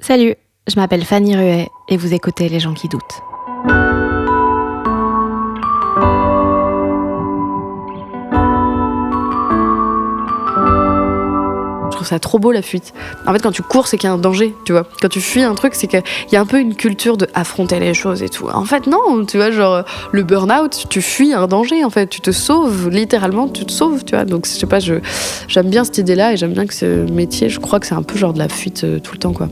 Salut, je m'appelle Fanny Ruet et vous écoutez Les gens qui doutent. Je trouve ça trop beau la fuite. En fait, quand tu cours, c'est qu'il y a un danger, tu vois. Quand tu fuis un truc, c'est qu'il y a un peu une culture de affronter les choses et tout. En fait, non, tu vois, genre le burn-out, tu fuis un danger, en fait. Tu te sauves, littéralement, tu te sauves, tu vois. Donc, je sais pas, j'aime bien cette idée-là et j'aime bien que ce métier, je crois que c'est un peu genre de la fuite tout le temps, quoi.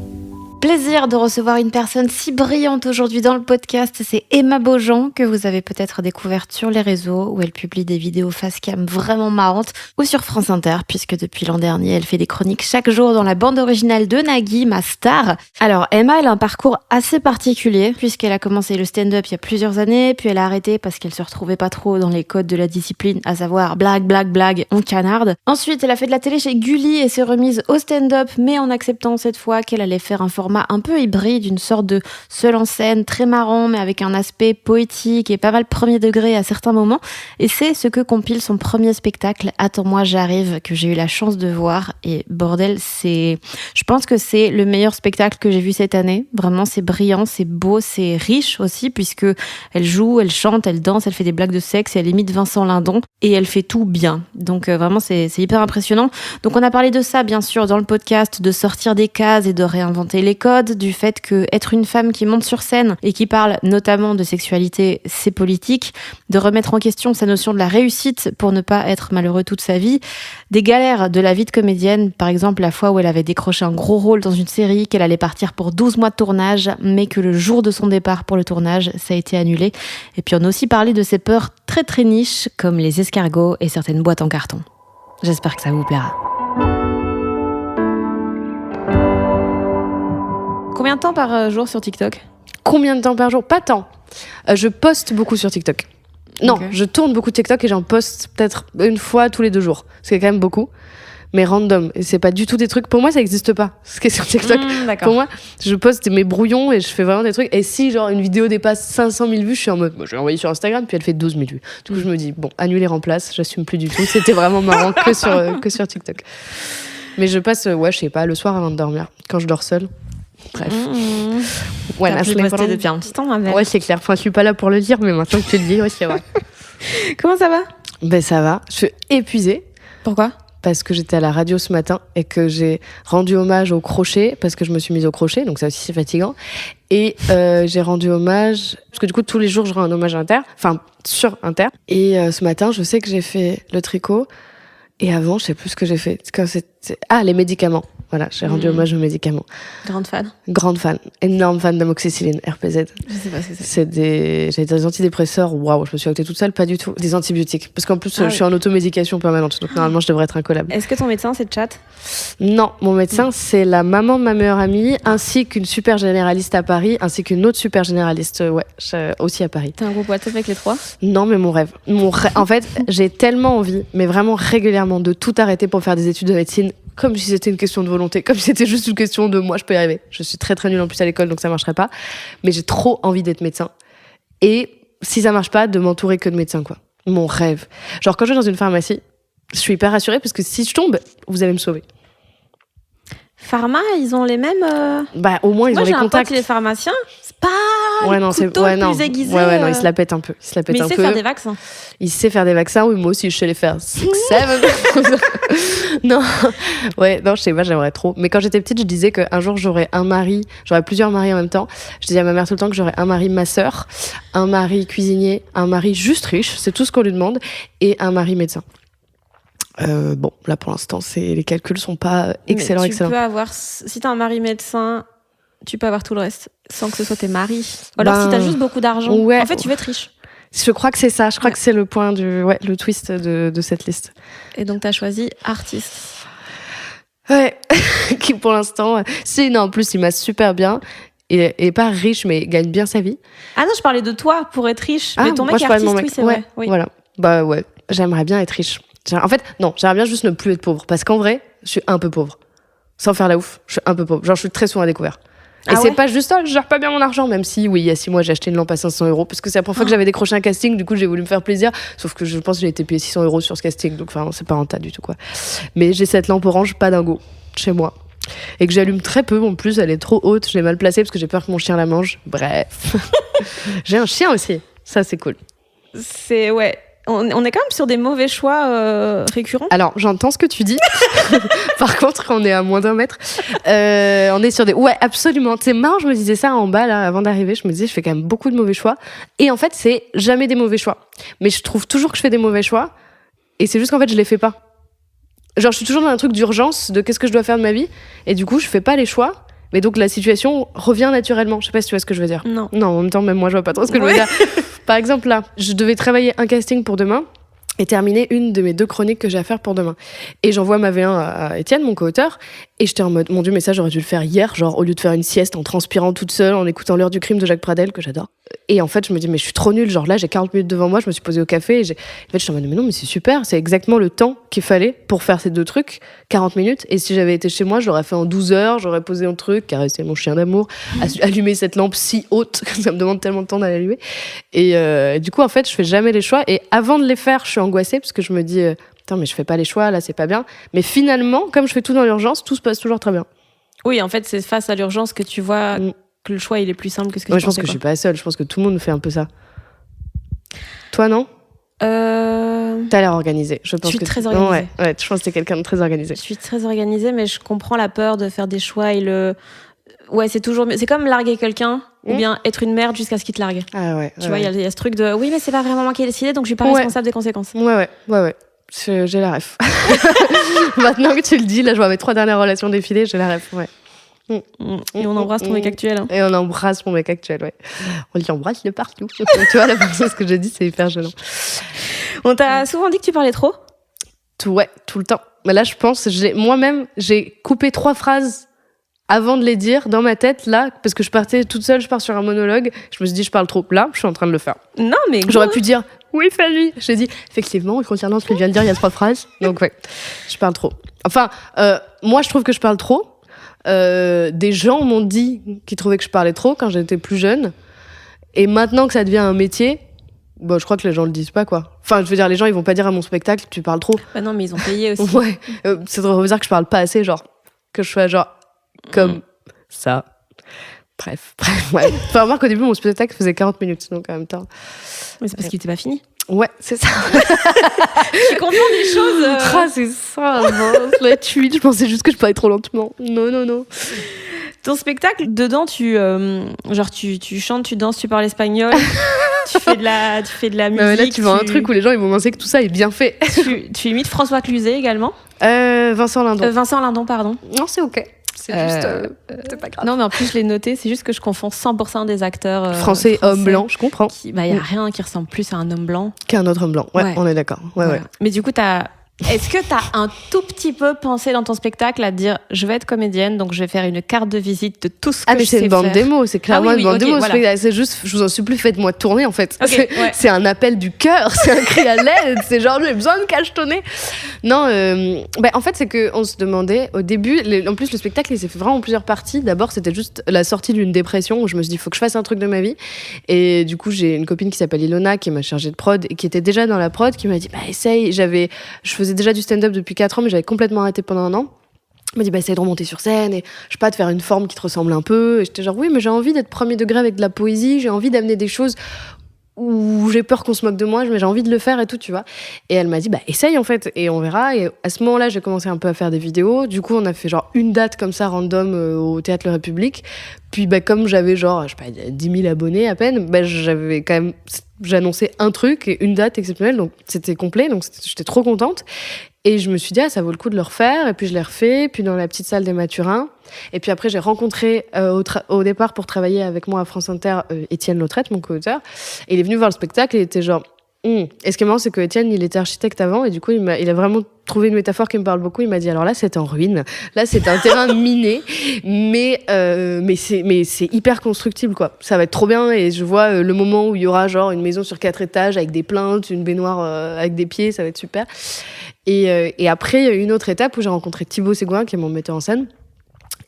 Plaisir de recevoir une personne si brillante aujourd'hui dans le podcast, c'est Emma Beaujean, que vous avez peut-être découverte sur les réseaux, où elle publie des vidéos face-cam vraiment marrantes, ou sur France Inter, puisque depuis l'an dernier, elle fait des chroniques chaque jour dans la bande originale de Nagui, ma star. Alors Emma, elle a un parcours assez particulier, puisqu'elle a commencé le stand-up il y a plusieurs années, puis elle a arrêté parce qu'elle se retrouvait pas trop dans les codes de la discipline, à savoir blague, on canarde. Ensuite, elle a fait de la télé chez Gulli et s'est remise au stand-up, mais en acceptant cette fois qu'elle allait faire un format un peu hybride, une sorte de seul en scène, très marrant, mais avec un aspect poétique et pas mal premier degré à certains moments. Et c'est ce que compile son premier spectacle, Attends-moi, j'arrive, que j'ai eu la chance de voir. Et bordel, je pense que c'est le meilleur spectacle que j'ai vu cette année. Vraiment, c'est brillant, c'est beau, c'est riche aussi, puisque elle joue, elle chante, elle danse, elle fait des blagues de sexe, et elle imite Vincent Lindon, et elle fait tout bien. Donc vraiment, c'est hyper impressionnant. Donc on a parlé de ça, bien sûr, dans le podcast, de sortir des cases et de réinventer les codes, du fait que être une femme qui monte sur scène et qui parle notamment de sexualité, c'est politique, de remettre en question sa notion de la réussite pour ne pas être malheureux toute sa vie, des galères de la vie de comédienne, par exemple la fois où elle avait décroché un gros rôle dans une série, qu'elle allait partir pour 12 mois de tournage, mais que le jour de son départ pour le tournage, ça a été annulé. Et puis on a aussi parlé de ses peurs très très niches, comme les escargots et certaines boîtes en carton. J'espère que ça vous plaira. Combien de temps par jour sur TikTok ? Combien de temps par jour ? Pas tant. Je poste beaucoup sur TikTok. Non, okay. Je tourne beaucoup de TikTok et j'en poste peut-être une fois tous les 2 jours. C'est quand même beaucoup. Mais random. Et c'est pas du tout des trucs... Pour moi, ça n'existe pas, ce qui est sur TikTok. Pour moi, je poste mes brouillons et je fais vraiment des trucs. Et si genre une vidéo dépasse 500 000 vues, je suis en mode... Moi, je l'ai envoyée sur Instagram, puis elle fait 12 000 vues. Du coup, je me dis, bon, annuler remplace, j'assume plus du tout. C'était vraiment marrant que sur TikTok. Mais je passe, je sais pas, le soir avant de dormir, quand je dors seule. Bref. Ouais, t'as posté depuis un petit temps, ma belle. Ouais, c'est clair. Enfin, je suis pas là pour le dire, mais maintenant que tu le dis, ouais, c'est vrai. Comment ça va ? Ben, ça va. Je suis épuisée. Pourquoi ? Parce que j'étais à la radio ce matin et que j'ai rendu hommage au crochet, parce que je me suis mise au crochet, donc ça aussi c'est fatigant. Et j'ai rendu hommage, parce que du coup tous les jours je rends un hommage sur Inter. Et ce matin, je sais que j'ai fait le tricot. Et avant, je sais plus ce que j'ai fait. Les médicaments. Voilà, j'ai rendu hommage aux médicaments. Grande fan. Énorme fan d'amoxicilline, RPZ. Je sais pas ce que c'est. J'avais des antidépresseurs. Waouh, je me suis octée toute seule, pas du tout. Des antibiotiques. Parce qu'en plus, je suis en automédication permanente. Donc normalement, je devrais être incollable. Est-ce que ton médecin, c'est Chat ? Non, mon médecin, c'est la maman de ma meilleure amie, ainsi qu'une super généraliste à Paris, ainsi qu'une autre super généraliste, aussi à Paris. T'as un groupe WhatsApp avec les 3 ? Non, mais mon rêve. En fait, j'ai tellement envie, mais vraiment régulièrement, de tout arrêter pour faire des études de médecine, comme si c'était une question de volonté, comme si c'était juste une question de moi, je peux y arriver. Je suis très très nulle en plus à l'école, donc ça marcherait pas. Mais j'ai trop envie d'être médecin. Et si ça marche pas, de m'entourer que de médecins, quoi. Mon rêve. Genre, quand je vais dans une pharmacie, je suis hyper rassurée parce que si je tombe, vous allez me sauver. Pharma, ils ont les mêmes... Au moins, ils ont les contacts. Moi, j'ai un pote, les pharmaciens, c'est pas plus aiguisé. Non, il se la pète un peu. Mais il sait faire des vaccins. Il sait faire des vaccins, oui, moi aussi, je sais les faire. 6, 7. Non, je sais pas, j'aimerais trop. Mais quand j'étais petite, je disais qu'un jour, j'aurais plusieurs maris en même temps. Je disais à ma mère tout le temps que j'aurais un mari masseur, un mari cuisinier, un mari juste riche, c'est tout ce qu'on lui demande, et un mari médecin. Là pour l'instant, les calculs sont pas excellents. Peux avoir, si t'as un mari médecin, tu peux avoir tout le reste sans que ce soit tes maris. Ou alors si t'as juste beaucoup d'argent, en fait tu veux être riche. Je crois que c'est ça. Je crois que c'est le point le twist de cette liste. Et donc t'as choisi artiste. Ouais, qui pour l'instant, en plus il m'a super bien. Et pas riche, mais gagne bien sa vie. Ah non, je parlais de toi pour être riche. Mais ton mec est artiste, oui, c'est vrai. Oui. Voilà. J'aimerais bien être riche. En fait, non, j'aimerais bien juste ne plus être pauvre. Parce qu'en vrai, je suis un peu pauvre. Sans faire la ouf, je suis un peu pauvre. Genre, je suis très souvent à découvert. Et c'est pas juste ça, je gère pas bien mon argent. Même si, oui, il y a 6 mois, j'ai acheté une lampe à 500 €. Parce que c'est la première fois que j'avais décroché un casting. Du coup, j'ai voulu me faire plaisir. Sauf que je pense que j'ai été payé 600 € sur ce casting. Donc, c'est pas rentable du tout, quoi. Mais j'ai cette lampe orange, pas dingo, chez moi. Et que j'allume très peu, en plus, elle est trop haute, je l'ai mal placée parce que j'ai peur que mon chien la mange. Bref. J'ai un chien aussi, ça c'est cool. C'est, ouais. On est quand même sur des mauvais choix récurrents. Alors, j'entends ce que tu dis. Par contre, on est à moins d'1 mètre. On est sur des... Ouais, absolument. C'est marrant, je me disais ça en bas, là, avant d'arriver. Je me disais, je fais quand même beaucoup de mauvais choix. Et en fait, c'est jamais des mauvais choix. Mais je trouve toujours que je fais des mauvais choix. Et c'est juste qu'en fait, je les fais pas. Genre, je suis toujours dans un truc d'urgence de qu'est-ce que je dois faire de ma vie. Et du coup, je fais pas les choix. Mais donc, la situation revient naturellement. Je sais pas si tu vois ce que je veux dire. Non. Non, en même temps, même moi, je vois pas trop ce que je veux dire. Par exemple, là, je devais travailler un casting pour demain et terminer une de mes 2 chroniques que j'ai à faire pour demain. Et j'envoie ma V1 à Étienne, mon co-auteur, et j'étais en mode, mon Dieu, mais ça, j'aurais dû le faire hier, genre, au lieu de faire une sieste en transpirant toute seule, en écoutant L'heure du crime de Jacques Pradel, que j'adore. Et en fait, je me dis, mais je suis trop nulle, genre là, j'ai 40 minutes devant moi, je me suis posée au café, en fait, je suis en mode, mais non, mais c'est super, c'est exactement le temps qu'il fallait pour faire ces 2 trucs, 40 minutes, et si j'avais été chez moi, je l'aurais fait en 12 heures, j'aurais posé un truc, caressé mon chien d'amour, allumé cette lampe si haute, que ça me demande tellement de temps d'aller allumer. Et du coup, en fait, je fais jamais les choix, et avant de les faire, je suis angoissée, parce que je me dis, putain, mais je fais pas les choix, là, c'est pas bien. Mais finalement, comme je fais tout dans l'urgence, tout se passe toujours très bien. Oui, en fait, c'est face à l'urgence que tu vois que le choix, il est plus simple que ce que tu pensais. Je pense que je suis pas seule. Je pense que tout le monde fait un peu ça. Toi, non ? T'as l'air organisée. Je suis très organisée. Ouais, je pense que t'es quelqu'un de très organisé. Je suis très organisée, mais je comprends la peur de faire des choix et Ouais, c'est toujours mieux. C'est comme larguer quelqu'un ou bien être une merde jusqu'à ce qu'il te largue. Ah ouais. Tu vois, il y a ce truc de oui, mais c'est pas vraiment moi qui ai décidé, donc je suis pas responsable des conséquences. Ouais. J'ai la ref. Maintenant que tu le dis, là, je vois mes 3 dernières relations défiler, j'ai la ref, ouais. Et on embrasse ton mec actuel. Hein. Et on embrasse mon mec actuel, ouais. On l'embrasse de partout. Tu vois, la personne, ce que je dis, c'est hyper gênant. On t'a souvent dit que tu parlais trop ? Ouais, tout le temps. Mais là, je pense, moi-même, j'ai coupé 3 phrases avant de les dire dans ma tête, là, parce que je partais toute seule, je pars sur un monologue. Je me suis dit, je parle trop. Là, je suis en train de le faire. Non, mais j'aurais pu dire, oui, salut. J'ai dit, effectivement, concernant ce qu'il vient de dire, il y a 3 phrases. Donc, ouais, je parle trop. Enfin, moi, je trouve que je parle trop. Des gens m'ont dit qu'ils trouvaient que je parlais trop quand j'étais plus jeune. Et maintenant que ça devient un métier, je crois que les gens le disent pas, quoi. Enfin, je veux dire, les gens, ils vont pas dire à mon spectacle, tu parles trop. Bah non, mais ils ont payé aussi. Ouais, c'est trop bizarre que je parle pas assez, genre, que je sois genre, comme ça. Bref, ouais. Enfin, remarque qu'au début, mon spectacle faisait 40 minutes, donc en même temps. Mais c'est parce qu'il était pas fini. Ouais, c'est ça. Tu confonds des choses. C'est ça, la tuile. Je pensais juste que je parlais trop lentement. Non. Ton spectacle, dedans, tu chantes, tu danses, tu parles espagnol, tu fais de la musique. Là, tu vois un truc où les gens ils vont penser que tout ça est bien fait. Tu imites François Cluzet également. Vincent Lindon. Vincent Lindon, pardon. Non, c'est ok. C'est juste, c'est pas grave. Non, mais en plus, je l'ai noté, c'est juste que je confonds 100% des acteurs français, hommes blancs, je comprends. Il y a rien qui ressemble plus à un homme blanc qu'un autre homme blanc. Ouais. On est d'accord. Ouais. Mais du coup, est-ce que t'as un tout petit peu pensé dans ton spectacle à dire je vais être comédienne, donc je vais faire une carte de visite de tout ce que je sais faire. Ah, mais c'est une bande démo, c'est clairement une bande démo. Voilà. C'est juste, je vous en supplie, faites-moi tourner en fait. Okay, c'est un appel du cœur, c'est un cri à l'aide, c'est genre j'ai besoin de cachetonner. Non, en fait, c'est qu'on se demandait au début, en plus le spectacle il s'est fait vraiment en plusieurs parties. D'abord, c'était juste la sortie d'une dépression où je me suis dit, il faut que je fasse un truc de ma vie. Et du coup, j'ai une copine qui s'appelle Ilona qui m'a chargée de prod et qui était déjà dans la prod, qui m'a dit, essaye. Je faisais déjà du stand-up depuis 4 ans, mais j'avais complètement arrêté pendant 1 an. Elle m'a dit, essaye de remonter sur scène et je sais pas, de faire une forme qui te ressemble un peu. Et j'étais genre, oui, mais j'ai envie d'être premier degré avec de la poésie, j'ai envie d'amener des choses où j'ai peur qu'on se moque de moi, mais j'ai envie de le faire et tout, tu vois. Et elle m'a dit, essaye en fait, et on verra. Et à ce moment-là, j'ai commencé un peu à faire des vidéos. Du coup, on a fait genre une date comme ça, random, au Théâtre La République. Puis, comme j'avais genre, je sais pas, 10 000 abonnés à peine, j'avais quand même, j'annonçais un truc et une date exceptionnelle, donc c'était complet, donc j'étais trop contente. Et je me suis dit, ça vaut le coup de le refaire. Et puis je l'ai refait, puis dans la petite salle des Mathurins. Et puis après, j'ai rencontré au départ pour travailler avec moi à France Inter Étienne Lautrette, mon co-auteur. Et il est venu voir le spectacle et il était genre... Et ce qui est marrant, c'est que Étienne, il était architecte avant. Et du coup, il a vraiment trouvé une métaphore qui me parle beaucoup. Il m'a dit, alors là, c'est en ruine. Là, c'est un terrain miné. Mais c'est hyper constructible, quoi. Ça va être trop bien. Et je vois le moment où il y aura genre une maison sur 4 étages avec des plinthes, une baignoire avec des pieds. Ça va être super. Et après, il y a eu une autre étape où j'ai rencontré Thibaut Ségouin, qui est mon metteur en scène,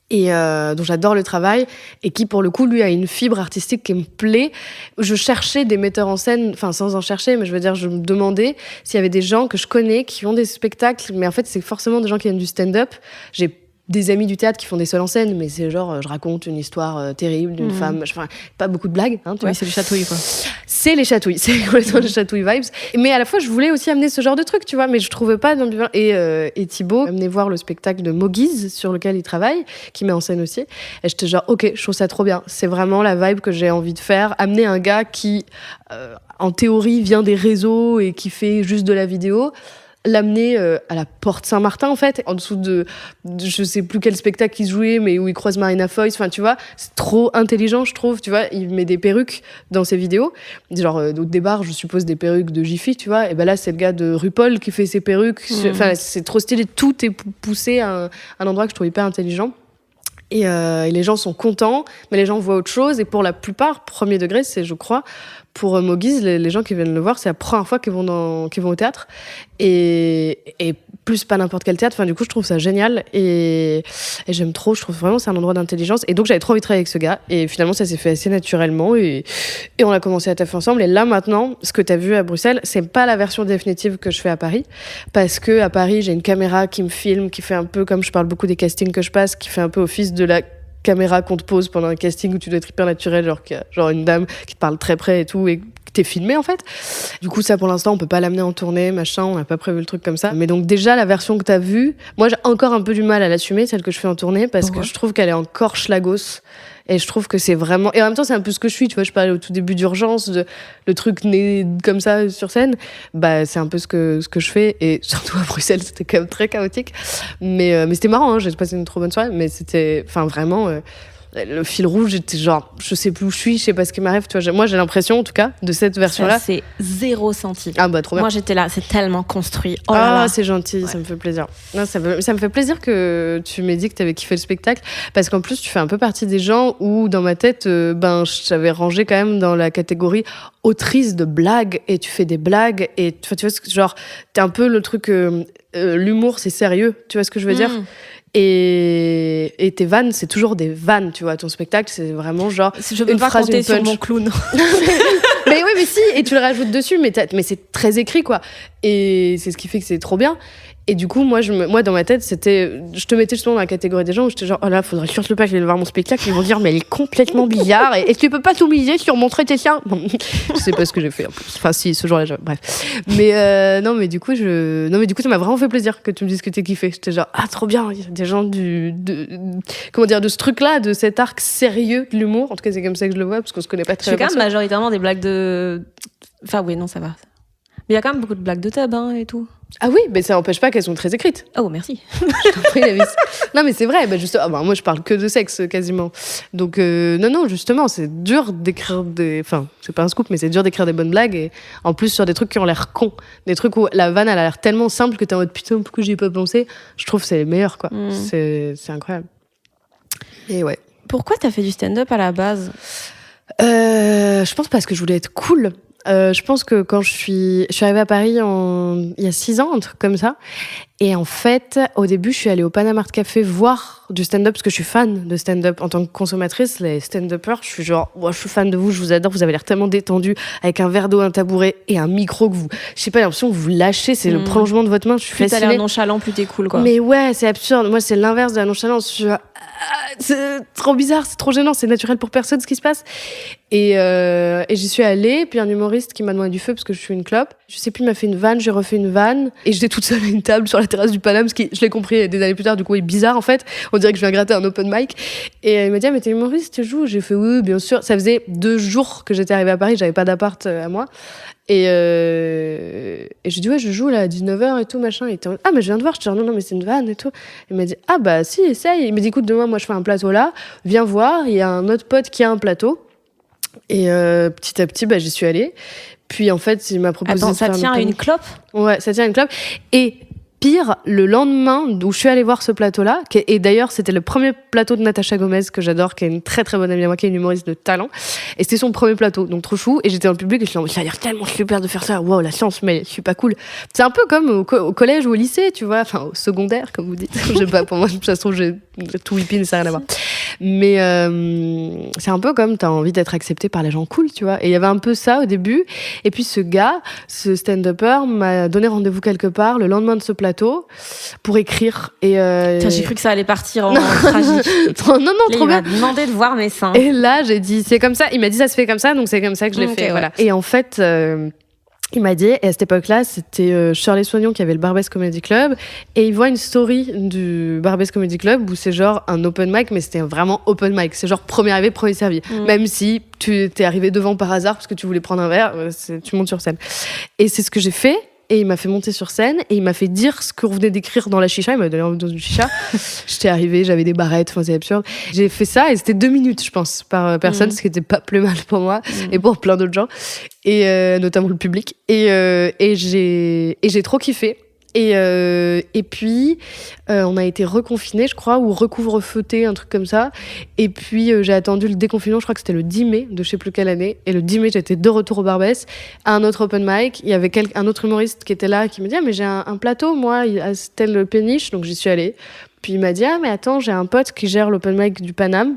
et dont j'adore le travail, et qui, pour le coup, lui, a une fibre artistique qui me plaît. Je cherchais des metteurs en scène, enfin, sans en chercher, mais je veux dire, je me demandais s'il y avait des gens que je connais qui ont des spectacles, mais en fait, c'est forcément des gens qui viennent du stand-up. J'ai des amis du théâtre qui font des seuls en scène, mais c'est genre, je raconte une histoire terrible d'une femme, enfin, pas beaucoup de blagues. Hein, tu vois. C'est les chatouilles, quoi. C'est les chatouilles, c'est complètement les chatouilles vibes. Mais à la fois, je voulais aussi amener ce genre de truc, tu vois, mais je trouvais pas d'ambivalence. Et Thibaut m'a amené voir le spectacle de Mogiz, sur lequel il travaille, qui met en scène aussi. Et j'étais genre, ok, je trouve ça trop bien. C'est vraiment la vibe que j'ai envie de faire. Amener un gars qui, en théorie, vient des réseaux et qui fait juste de la vidéo, l'amener à la Porte Saint-Martin, en fait, en dessous de je sais plus quel spectacle il jouait, mais où il croise Marina Foïs, enfin, tu vois, c'est trop intelligent, je trouve, tu vois, il met des perruques dans ses vidéos, genre, au départ, je suppose des perruques de Jiffy, tu vois, et ben là, c'est le gars de RuPaul qui fait ses perruques, enfin, c'est trop stylé, tout est poussé à un endroit que je trouve hyper intelligent. Et les gens sont contents, mais les gens voient autre chose. Et pour la plupart, premier degré, c'est, je crois, pour Mogiz, les gens qui viennent le voir, c'est la première fois qu'ils vont au théâtre. Et plus pas n'importe quel théâtre. Enfin, du coup, je trouve ça génial. Et j'aime trop. Je trouve vraiment que c'est un endroit d'intelligence. Et donc, j'avais trop envie de travailler avec ce gars. Et finalement, ça s'est fait assez naturellement. Et on a commencé à taffer ensemble. Et là, maintenant, ce que tu as vu à Bruxelles, c'est pas la version définitive que je fais à Paris. Parce que à Paris, j'ai une caméra qui me filme, qui fait un peu, comme je parle beaucoup des castings que je passe, qui fait un peu office de la caméra qu'on te pose pendant un casting où tu dois être hyper naturel, genre qu'il y a genre une dame qui te parle très près et tout, et que t'es filmé en fait. Du coup, ça pour l'instant, on peut pas l'amener en tournée, machin, on n'a pas prévu le truc comme ça. Mais donc, déjà, la version que t'as vue, moi j'ai encore un peu du mal à l'assumer, celle que je fais en tournée, parce que je trouve qu'elle est encore schlagos. Et je trouve que c'est vraiment... Et en même temps, c'est un peu ce que je suis. Tu vois, je parlais au tout début d'Urgence, le truc né comme ça sur scène. Bah, c'est un peu ce que je fais. Et surtout à Bruxelles, c'était quand même très chaotique. Mais c'était marrant, hein. J'ai passé une trop bonne soirée. Mais c'était... Enfin, vraiment... le fil rouge, j'étais genre, je sais plus où je suis, je sais pas ce qui m'arrive. Tu vois, moi, j'ai l'impression, en tout cas, de cette version-là. Ça, c'est zéro senti. Ah bah, trop bien. Moi, j'étais là, c'est tellement construit. Oh là là. C'est gentil, ça me fait plaisir. Non, ça me fait plaisir que tu m'aies dit que t'avais kiffé le spectacle, parce qu'en plus, tu fais un peu partie des gens où, dans ma tête, j'avais rangé quand même dans la catégorie autrice de blagues, et tu fais des blagues, et tu vois, genre, t'es un peu le truc, l'humour, c'est sérieux, tu vois ce que je veux dire ? Et tes vannes, c'est toujours des vannes, tu vois. Ton spectacle, c'est vraiment genre je peux une pas phrase, compter une punch. sur mon clown. Mais oui, mais si, et tu le rajoutes dessus, mais c'est très écrit, quoi. Et c'est ce qui fait que c'est trop bien. Et du coup, moi, dans ma tête, je te mettais justement dans la catégorie des gens où j'étais genre, oh là, faudrait surtout pas que je vienne voir mon spectacle. Ils vont dire, mais elle est complètement bizarre. Et tu peux pas t'humilier sur montrer tes siens. Je sais pas ce que j'ai fait en plus. Enfin, si, ce jour-là, bref. Mais non, mais du coup, ça m'a vraiment fait plaisir que tu me dises que t'es kiffé. J'étais genre, ah, trop bien. Il y a des gens de ce truc-là, de cet arc sérieux de l'humour. En tout cas, c'est comme ça que je le vois, parce qu'on se connaît pas très bien. Je fais quand même majoritairement des blagues de. Enfin, oui, non, ça va. Mais il y a quand même beaucoup de blagues de tub et tout. Ah oui, mais ça n'empêche pas qu'elles sont très écrites. Oh, merci. Je t'en prie, Lavis. Non, mais c'est vrai, moi je parle que de sexe quasiment. Donc, non, justement, c'est dur d'écrire des. Enfin, c'est pas un scoop, mais c'est dur d'écrire des bonnes blagues, et en plus sur des trucs qui ont l'air cons. Des trucs où la vanne, elle a l'air tellement simple que t'es en mode putain, pourquoi j'y ai pas pensé. Je trouve que c'est les meilleurs, quoi. C'est incroyable. Et ouais. Pourquoi t'as fait du stand-up à la base ? Je pense parce que je voulais être cool. Je pense que quand je suis arrivée à Paris il y a 6 ans, un truc comme ça. Et en fait, au début, je suis allée au Panama Art Café voir du stand-up, parce que je suis fan de stand-up. En tant que consommatrice, les stand-uppers, je suis genre, je suis fan de vous, je vous adore, vous avez l'air tellement détendu, avec un verre d'eau, un tabouret et un micro que vous, je sais pas, l'impression que vous lâchez, c'est le prolongement de votre main, je suis fascinée. Plus t'as l'air nonchalant, plus t'es cool, quoi. Mais ouais, c'est absurde. Moi, c'est l'inverse de la nonchalance. Je suis genre, c'est trop bizarre, c'est trop gênant, c'est naturel pour personne ce qui se passe. Et j'y suis allée, puis un humoriste qui m'a demandé du feu parce que je suis une clope. Je sais plus, il m'a fait une vanne, j'ai refait une vanne, et j'étais toute seule à une table sur la terrasse du Paname, ce qui, je l'ai compris des années plus tard, du coup, est bizarre en fait. On dirait que je viens gratter un open mic. Et il m'a dit, ah, mais t'es humoriste, tu joues? J'ai fait, oui, bien sûr. Ça faisait 2 jours que j'étais arrivée à Paris, j'avais pas d'appart à moi. Et je dis, ouais, je joue là à 19h et tout, machin. Et ah, mais je viens de voir. Je dis, non, mais c'est une vanne et tout. Il m'a dit, ah, bah, si, essaye. Il m'a dit, écoute, demain, moi, je fais un plateau là. Viens voir. Il y a un autre pote qui a un plateau. Et petit à petit, j'y suis allée. Puis, en fait, il m'a proposé. Attends, ça tient à une clope? Ouais, ça tient à une clope. Et pire, le lendemain où je suis allée voir ce plateau-là, et d'ailleurs, c'était le premier plateau de Natacha Gomez, que j'adore, qui est une très très bonne amie à moi, qui est une humoriste de talent. Et c'était son premier plateau, donc trop chou. Et j'étais dans le public et je me suis dit, ça a l'air tellement super de faire ça. Waouh, la chance, mais je suis pas cool. C'est un peu comme au collège ou au lycée, tu vois, enfin au secondaire, comme vous dites. Je sais pas, pour moi, ça se trouve, j'ai tout whipping, ça n'a rien à voir. Mais c'est un peu comme t'as envie d'être accepté par les gens cool, tu vois. Et il y avait un peu ça au début. Et puis ce gars, ce stand-upper, m'a donné rendez-vous quelque part le lendemain de ce plateau. plateau pour écrire. Et j'ai cru que ça allait partir en tragique. non, trop bien. Il m'a demandé de voir mes seins. Et là, j'ai dit, c'est comme ça. Il m'a dit, ça se fait comme ça, donc c'est comme ça que je l'ai fait. Ouais. Voilà. Et en fait, il m'a dit, et à cette époque-là, c'était Shirley Soignon qui avait le Barbès Comedy Club, et il voit une story du Barbès Comedy Club où c'est genre un open mic, mais c'était vraiment open mic. C'est genre premier arrivé, premier servi. Même si tu t'es arrivé devant par hasard parce que tu voulais prendre un verre, tu montes sur scène. Et c'est ce que j'ai fait. Et il m'a fait monter sur scène et il m'a fait dire ce que vous venez d'écrire dans la chicha. Il m'a donné dans une chicha. J'étais arrivée, j'avais des barrettes, enfin c'est absurde. J'ai fait ça et c'était 2 minutes, je pense, par personne, ce qui était pas plus mal pour moi et pour plein d'autres gens, et notamment le public. Et j'ai trop kiffé. Et puis, on a été reconfinés, je crois, ou recouvre-feutés, un truc comme ça. Et puis, j'ai attendu le déconfinement, je crois que c'était le 10 mai de je sais plus quelle année. Et le 10 mai, j'étais de retour au Barbès, à un autre open mic. Il y avait un autre humoriste qui était là, qui me dit « Ah, mais j'ai un plateau, moi, à tel péniche. » Donc, j'y suis allée. Puis, il m'a dit « Ah, mais attends, j'ai un pote qui gère l'open mic du Paname. »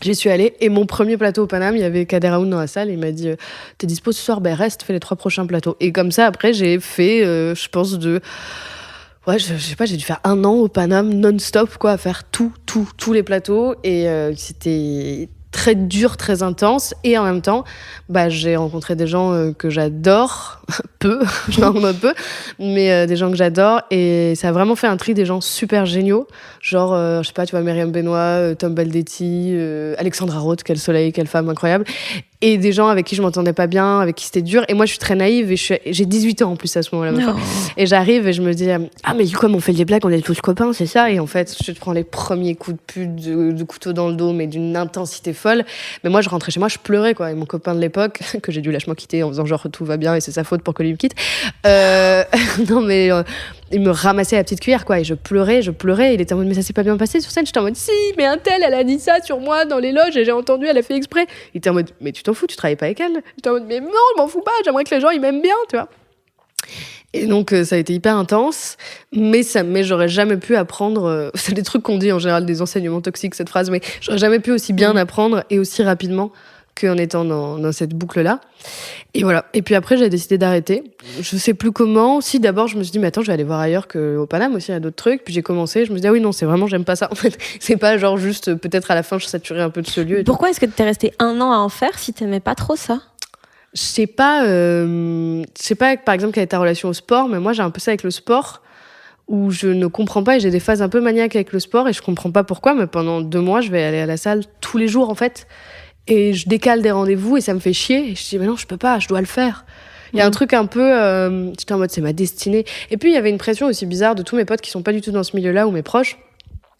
J'y suis allée, et mon premier plateau au Paname, il y avait Kader Aoun dans la salle, et il m'a dit « T'es dispo ce soir ? Ben reste, fais les 3 prochains plateaux. » Et comme ça, après, j'ai fait, je pense, ouais, je sais pas, j'ai dû faire 1 an au Paname non-stop, quoi, à faire tous les plateaux, et c'était très dur, très intense, et en même temps, j'ai rencontré des gens que j'adore, je m'en rencontre peu, mais des gens que j'adore, et ça a vraiment fait un tri des gens super géniaux, genre, je sais pas, tu vois, Myriam Benoît, Tom Baldetti, Alexandra Roth, quel soleil, quelle femme incroyable, et des gens avec qui je m'entendais pas bien, avec qui c'était dur, et moi je suis très naïve, et j'ai 18 ans en plus à ce moment-là, et j'arrive et je me dis « Ah mais du coup, comme on fait des blagues, on est tous copains, c'est ça ?» Et en fait, je te prends les premiers coups de pute, de couteau dans le dos, mais d'une intensité folle. Mais moi, je rentrais chez moi, je pleurais, quoi. Et mon copain de l'époque, que j'ai dû lâchement quitter en faisant genre tout va bien et c'est sa faute pour que lui me quitte, non mais il me ramassait la petite cuillère, quoi. Et je pleurais. Il était en mode « Mais ça s'est pas bien passé sur scène ?» J'étais en mode « Si, mais un tel, elle a dit ça sur moi dans les loges et j'ai entendu, elle a fait exprès. » Il était en mode « Mais tu t'en fous, tu travailles pas avec elle ?» J'étais en mode « Mais non, je m'en fous pas, j'aimerais que les gens ils m'aiment bien, tu vois. » Et donc, ça a été hyper intense, mais j'aurais jamais pu apprendre... c'est des trucs qu'on dit en général, des enseignements toxiques, cette phrase, mais j'aurais jamais pu aussi bien apprendre et aussi rapidement qu'en étant dans cette boucle-là. Et voilà. Et puis après, j'ai décidé d'arrêter. Je sais plus comment. Si, d'abord, je me suis dit, mais attends, je vais aller voir ailleurs qu'au Paname aussi, il y a d'autres trucs. Puis j'ai commencé, je me suis dit, ah oui, non, c'est vraiment, j'aime pas ça. En fait, c'est pas genre juste, peut-être à la fin, je saturais un peu de ce lieu. Pourquoi est-ce que t'es resté 1 an à en faire si t'aimais pas trop ça ? Je sais pas, par exemple, quelle est ta relation au sport, mais moi, j'ai un peu ça avec le sport, où je ne comprends pas, et j'ai des phases un peu maniaques avec le sport, et je comprends pas pourquoi, mais pendant 2 mois, je vais aller à la salle tous les jours, en fait, et je décale des rendez-vous, et ça me fait chier, et je dis, mais non, je peux pas, je dois le faire. Il y a un truc un peu, j'étais en mode, c'est ma destinée. Et puis, il y avait une pression aussi bizarre de tous mes potes qui sont pas du tout dans ce milieu-là, ou mes proches,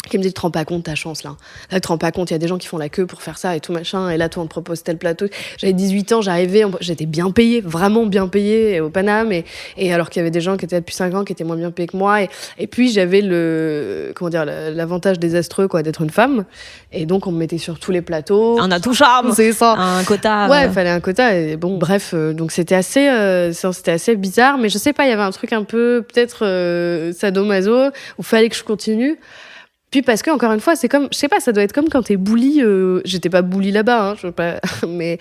qui me dit, tu te rends pas compte ta chance là. Là, tu te rends pas compte, il y a des gens qui font la queue pour faire ça et tout machin, et là, toi, on te propose tel plateau. J'avais 18 ans, j'arrivais, j'étais bien payée, vraiment bien payée au Paname, et alors qu'il y avait des gens qui étaient là depuis 5 ans qui étaient moins bien payés que moi, et puis j'avais l'avantage désastreux, quoi, d'être une femme, et donc on me mettait sur tous les plateaux. Un atout charme. C'est ça. Un quota. Ouais, il fallait un quota, et bon, bref, donc c'était assez bizarre, mais je sais pas, il y avait un truc un peu, peut-être sadomaso, où fallait que je continue. Puis parce que, encore une fois, c'est comme, je sais pas, ça doit être comme quand t'es bully, j'étais pas bully là-bas, hein, je veux pas, mais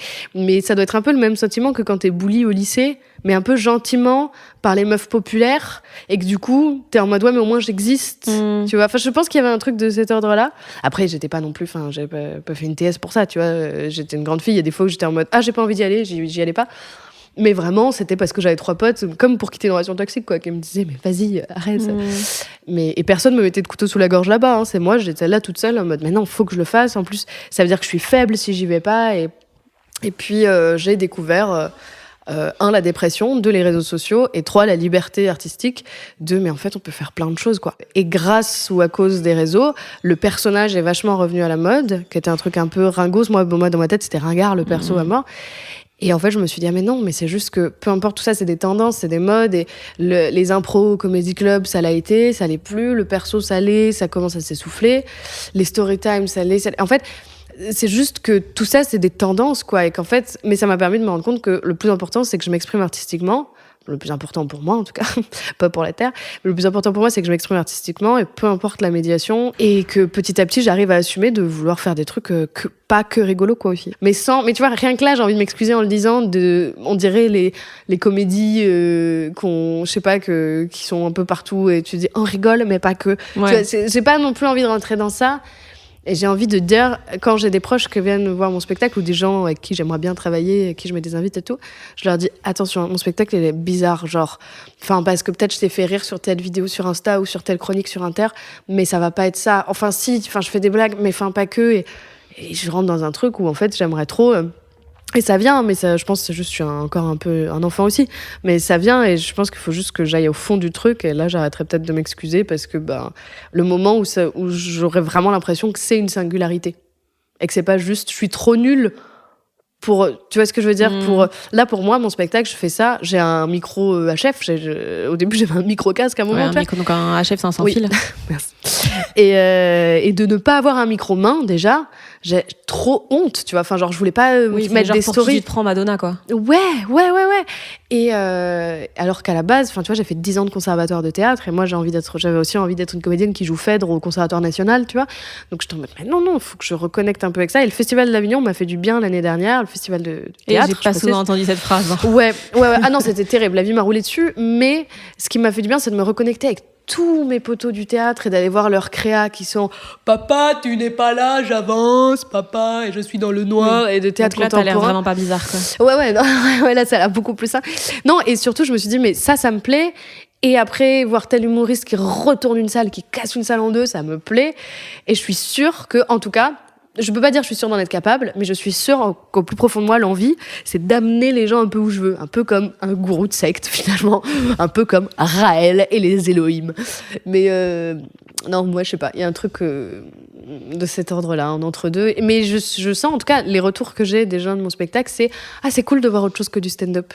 ça doit être un peu le même sentiment que quand t'es bully au lycée, mais un peu gentiment par les meufs populaires, et que du coup, t'es en mode, ouais, mais au moins j'existe, tu vois. Enfin, je pense qu'il y avait un truc de cet ordre-là. Après, j'étais pas non plus, enfin, j'avais pas fait une TS pour ça, tu vois. J'étais une grande fille, il y a des fois où j'étais en mode, ah, j'ai pas envie d'y aller, j'y allais pas. Mais vraiment, c'était parce que j'avais 3 potes, comme pour quitter une relation toxique, quoi, qui me disaient, mais vas-y, arrête. Et personne me mettait de couteau sous la gorge là-bas, hein. C'est moi, j'étais là toute seule, en mode, mais non, faut que je le fasse. En plus, ça veut dire que je suis faible si j'y vais pas. Et puis, j'ai découvert, 1, la dépression, 2, les réseaux sociaux, et 3, la liberté artistique, mais en fait, on peut faire plein de choses, quoi. Et grâce ou à cause des réseaux, le personnage est vachement revenu à la mode, qui était un truc un peu ringos. Moi, dans ma tête, c'était ringard, le perso à mort. Et en fait, je me suis dit, ah mais non, mais c'est juste que peu importe tout ça, c'est des tendances, c'est des modes, et les impros au Comedy Club, ça l'a été, ça l'est plus, le perso, ça l'est, ça commence à s'essouffler, les story time, ça l'est. En fait, c'est juste que tout ça, c'est des tendances, quoi, et qu'en fait, mais ça m'a permis de me rendre compte que le plus important, c'est que je m'exprime artistiquement, le plus important pour moi en tout cas, pas pour la Terre, mais le plus important pour moi c'est que je m'exprime artistiquement et peu importe la médiation, et que petit à petit j'arrive à assumer de vouloir faire des trucs pas que rigolo quoi aussi. Mais tu vois, rien que là j'ai envie de m'excuser en le disant, on dirait les comédies je sais pas, qui sont un peu partout et tu dis on rigole mais pas que. Ouais. Tu vois, j'ai pas non plus envie de rentrer dans ça. Et j'ai envie de dire, quand j'ai des proches qui viennent voir mon spectacle ou des gens avec qui j'aimerais bien travailler, avec qui je me des invites et tout, je leur dis attention, mon spectacle il est bizarre, genre, parce que peut-être je t'ai fait rire sur telle vidéo sur Insta ou sur telle chronique sur Inter, mais ça va pas être ça. Enfin si, je fais des blagues, mais pas que. Et je rentre dans un truc où en fait j'aimerais trop. Et ça vient, mais ça, je pense que c'est juste, je suis encore un peu un enfant aussi. Mais ça vient et je pense qu'il faut juste que j'aille au fond du truc. Et là, j'arrêterai peut-être de m'excuser parce que le moment où j'aurais vraiment l'impression que c'est une singularité. Et que c'est pas juste, je suis trop nulle pour... Tu vois ce que je veux dire ? Là, pour moi, mon spectacle, je fais ça. J'ai un micro HF. Au début, j'avais un micro-casque à un moment. Donc un HF, c'est un sans-fil. Merci. Et de ne pas avoir un micro-main, déjà... J'ai trop honte, tu vois. Je voulais pas mettre des stories. Tu te prends Madonna, quoi. Ouais. Et alors qu'à la base, tu vois, j'ai fait 10 ans de conservatoire de théâtre et moi, j'avais aussi envie d'être une comédienne qui joue Phèdre au Conservatoire National, tu vois. Donc je t'en mets, mais non, faut que je reconnecte un peu avec ça. Et le Festival d'Avignon m'a fait du bien l'année dernière, le festival de théâtre. Et j'ai pas souvent entendu cette phrase. Hein. Ouais. Ah non, c'était terrible. La vie m'a roulé dessus. Mais ce qui m'a fait du bien, c'est de me reconnecter avec tous mes potos du théâtre et d'aller voir leurs créas qui sont « Papa, tu n'es pas là, j'avance, papa, et je suis dans le noir » et de théâtre contemporain. Là, t'as l'air vraiment pas bizarre, quoi. Ouais, là, ça a l'air beaucoup plus simple. Non, et surtout, je me suis dit « Mais ça me plaît ». Et après, voir tel humoriste qui retourne une salle, qui casse une salle en deux, ça me plaît. Et je suis sûre que, en tout cas, je peux pas dire que je suis sûre d'en être capable, mais je suis sûre qu'au plus profond de moi, l'envie, c'est d'amener les gens un peu où je veux. Un peu comme un gourou de secte, finalement. Un peu comme Raël et les Elohim. Mais non, moi, je sais pas. Il y a un truc de cet ordre-là, en entre-deux. Mais je sens, en tout cas, les retours que j'ai des gens de mon spectacle, c'est « Ah, c'est cool de voir autre chose que du stand-up ».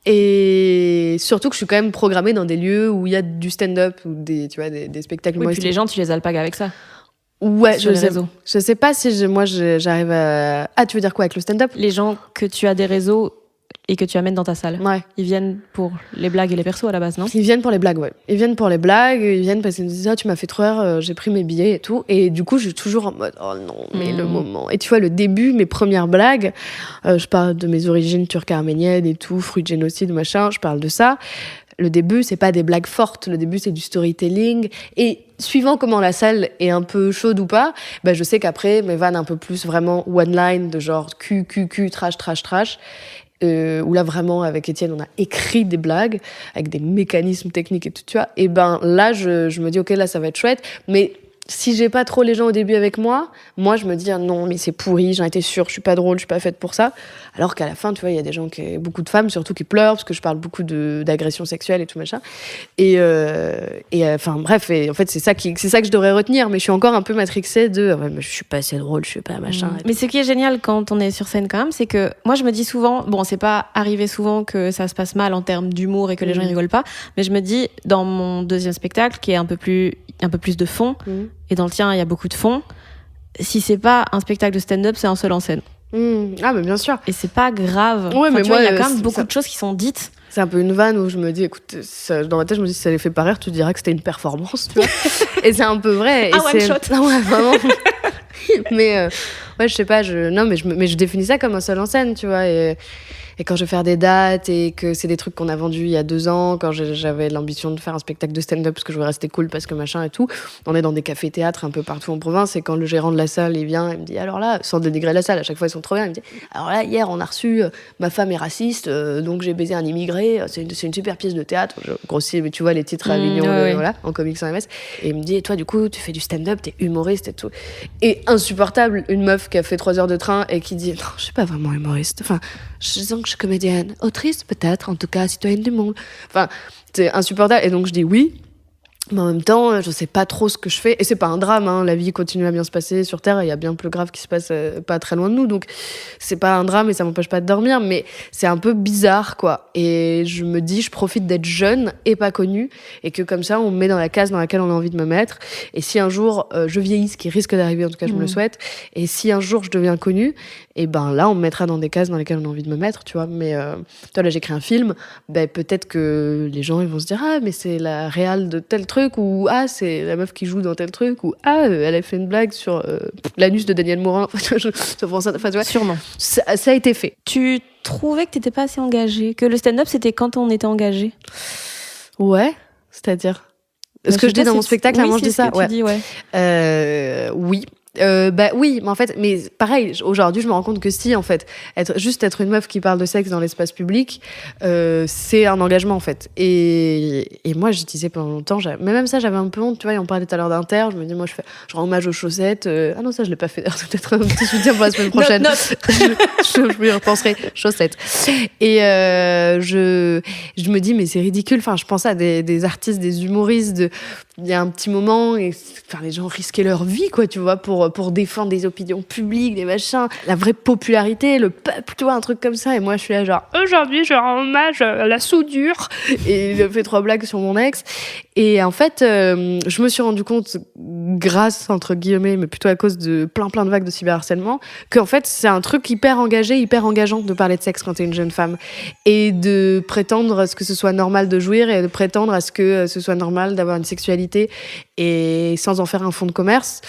Et surtout que je suis quand même programmée dans des lieux où il y a du stand-up ou des spectacles. Oui, puis les gens, tu les alpagues avec ça. Ouais, sur les réseaux. Je sais pas si j'arrive à... Ah, tu veux dire quoi avec le stand-up ? Les gens que tu as des réseaux et que tu amènes dans ta salle. Ouais. Ils viennent pour les blagues et les persos à la base, non ? Ils viennent pour les blagues, ouais. Ils viennent parce qu'ils me disent « Ah, tu m'as fait trop rire, j'ai pris mes billets et tout. » Et du coup, je suis toujours en mode « Oh non, mais le moment. » Et tu vois, le début, mes premières blagues, je parle de mes origines turco-arméniennes et tout, fruits de génocide, machin, je parle de ça. Le début, c'est pas des blagues fortes. Le début, c'est du storytelling. Et suivant comment la salle est un peu chaude ou pas, je sais qu'après, mes vannes un peu plus vraiment one line, de genre cul, trash. Où là, vraiment, avec Étienne, on a écrit des blagues avec des mécanismes techniques et tout, tu vois. Et là, je me dis, OK, là, ça va être chouette. Mais si j'ai pas trop les gens au début avec moi, je me dis non, mais c'est pourri, j'en étais sûre, je suis pas drôle, je suis pas faite pour ça. Alors qu'à la fin, tu vois, il y a des gens beaucoup de femmes surtout qui pleurent parce que je parle beaucoup d'agressions sexuelles et tout machin. Et bref, et en fait, c'est ça que je devrais retenir, mais je suis encore un peu matrixée de ouais, mais je suis pas assez drôle, je suis pas machin. Mais ce qui est génial quand on est sur scène quand même, c'est que moi je me dis souvent, bon, c'est pas arrivé souvent que ça se passe mal en termes d'humour et que les gens ils rigolent pas, mais je me dis dans mon deuxième spectacle qui est un peu plus de fond, et dans le tien il y a beaucoup de fond, si c'est pas un spectacle de stand-up, c'est un seul en scène. Ah mais bien sûr. Et c'est pas grave. Ouais, mais tu vois, il y a quand même beaucoup de choses qui sont dites. C'est un peu une vanne où je me dis, écoute, dans ma tête, je me dis, si ça les fait pas rire, tu diras que c'était une performance, tu vois. Et c'est un peu vrai. Ah, one shot. Ah ouais, vraiment. Mais ouais, je sais pas, mais je définis ça comme un seul en scène, tu vois. Et quand je vais faire des dates et que c'est des trucs qu'on a vendus il y a 2 ans, quand j'avais l'ambition de faire un spectacle de stand-up parce que je voulais rester cool, parce que machin et tout, on est dans des cafés-théâtres un peu partout en province, et quand le gérant de la salle, il vient, il me dit, alors là, sans dénigrer la salle, à chaque fois ils sont trop bien, il me dit, alors là, hier on a reçu, ma femme est raciste, donc j'ai baisé un immigré, c'est une super pièce de théâtre, je grossis, mais tu vois les titres à Avignon, voilà, en comics en MS, et il me dit, et toi du coup, tu fais du stand-up, t'es humoriste et tout. Et insupportable, une meuf qui a fait 3 heures de train et qui dit, non, je suis pas vraiment humoriste, enfin, je sens que je suis comédienne, autrice peut-être, en tout cas citoyenne du monde. Enfin, c'est insupportable. Et donc je dis oui. Mais en même temps, je sais pas trop ce que je fais. Et c'est pas un drame, hein. La vie continue à bien se passer sur Terre. Il y a bien plus grave qui se passe pas très loin de nous. Donc, c'est pas un drame et ça m'empêche pas de dormir. Mais c'est un peu bizarre, quoi. Et je me dis, je profite d'être jeune et pas connue. Et que comme ça, on me met dans la case dans laquelle on a envie de me mettre. Et si un jour, je vieillis, ce qui risque d'arriver, en tout cas, je me le souhaite. Et si un jour, je deviens connue, et ben là, on me mettra dans des cases dans lesquelles on a envie de me mettre, tu vois. Mais toi, là, j'écris un film. Ben, peut-être que les gens, ils vont se dire, ah, mais c'est la réal de tel truc, ou ah, c'est la meuf qui joue dans tel truc, ou ah, elle a fait une blague sur l'anus de Daniel Morin. Enfin, tu vois, Sûrement. Ça a été fait. Tu trouvais que t'étais pas assez engagée, que le stand-up c'était quand on était engagé? Ouais, c'est-à-dire. Ce que je dis dans mon spectacle, oui, je dis ça. Ouais. Tu dis, ouais. Oui. Oui, mais en fait, mais pareil, aujourd'hui, je me rends compte que si, en fait, être une meuf qui parle de sexe dans l'espace public, c'est un engagement, en fait. Et moi, je disais pendant longtemps, mais même ça, j'avais un peu honte, tu vois, et on parlait tout à l'heure d'Inter, je me dis, moi, je rends hommage aux chaussettes. Ah non, ça, je l'ai pas fait, c'est peut-être un petit soutien pour la semaine prochaine. Je m'y repenserai, chaussettes. Et je me dis, mais c'est ridicule, enfin, je pense à des artistes, des humoristes, il y a un petit moment, et enfin, les gens risquaient leur vie, quoi, tu vois, pour défendre des opinions publiques, des machins, la vraie popularité, le peuple, tu vois, un truc comme ça. Et moi, je suis là, genre, aujourd'hui, je rends hommage à la soudure. Et il a fait 3 blagues sur mon ex. Et en fait, je me suis rendu compte, grâce, entre guillemets, mais plutôt à cause de plein de vagues de cyberharcèlement, qu'en fait, c'est un truc hyper engagé, hyper engageant de parler de sexe quand t'es une jeune femme. Et de prétendre à ce que ce soit normal de jouir et de prétendre à ce que ce soit normal d'avoir une sexualité et sans en faire un fonds de commerce.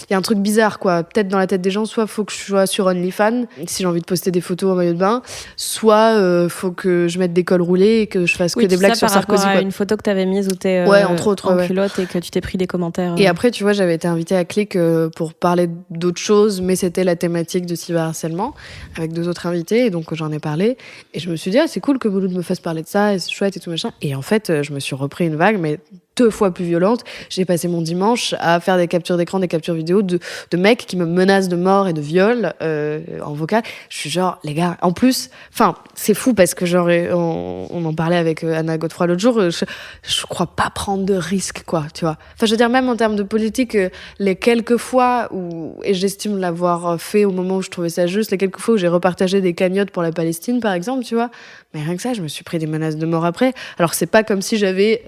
Il y a un truc bizarre, quoi. Peut-être dans la tête des gens, soit faut que je sois sur OnlyFans, si j'ai envie de poster des photos en maillot de bain, soit faut que je mette des cols roulés et que je fasse que des blagues sur Sarkozy. Une photo que t'avais mise où t'es entre autres, en culotte et que tu t'es pris des commentaires. Et après, tu vois, j'avais été invitée à Click pour parler d'autres choses, mais c'était la thématique de cyberharcèlement avec 2 autres invités, et donc j'en ai parlé. Et je me suis dit, ah, c'est cool que Mouloud me fasse parler de ça, et c'est chouette et tout machin. Et en fait, je me suis repris une vague, mais 2 fois plus violente. J'ai passé mon dimanche à faire des captures d'écran, des captures vidéo de mecs qui me menacent de mort et de viol en vocal. Je suis genre, les gars, en plus, enfin, c'est fou parce que genre, on en parlait avec Anna Godefroy l'autre jour, je crois pas prendre de risques, quoi, tu vois. Enfin, je veux dire, même en termes de politique, les quelques fois où, et j'estime l'avoir fait au moment où je trouvais ça juste, les quelques fois où j'ai repartagé des cagnottes pour la Palestine, par exemple, tu vois, mais rien que ça, je me suis pris des menaces de mort après. Alors, c'est pas comme si j'avais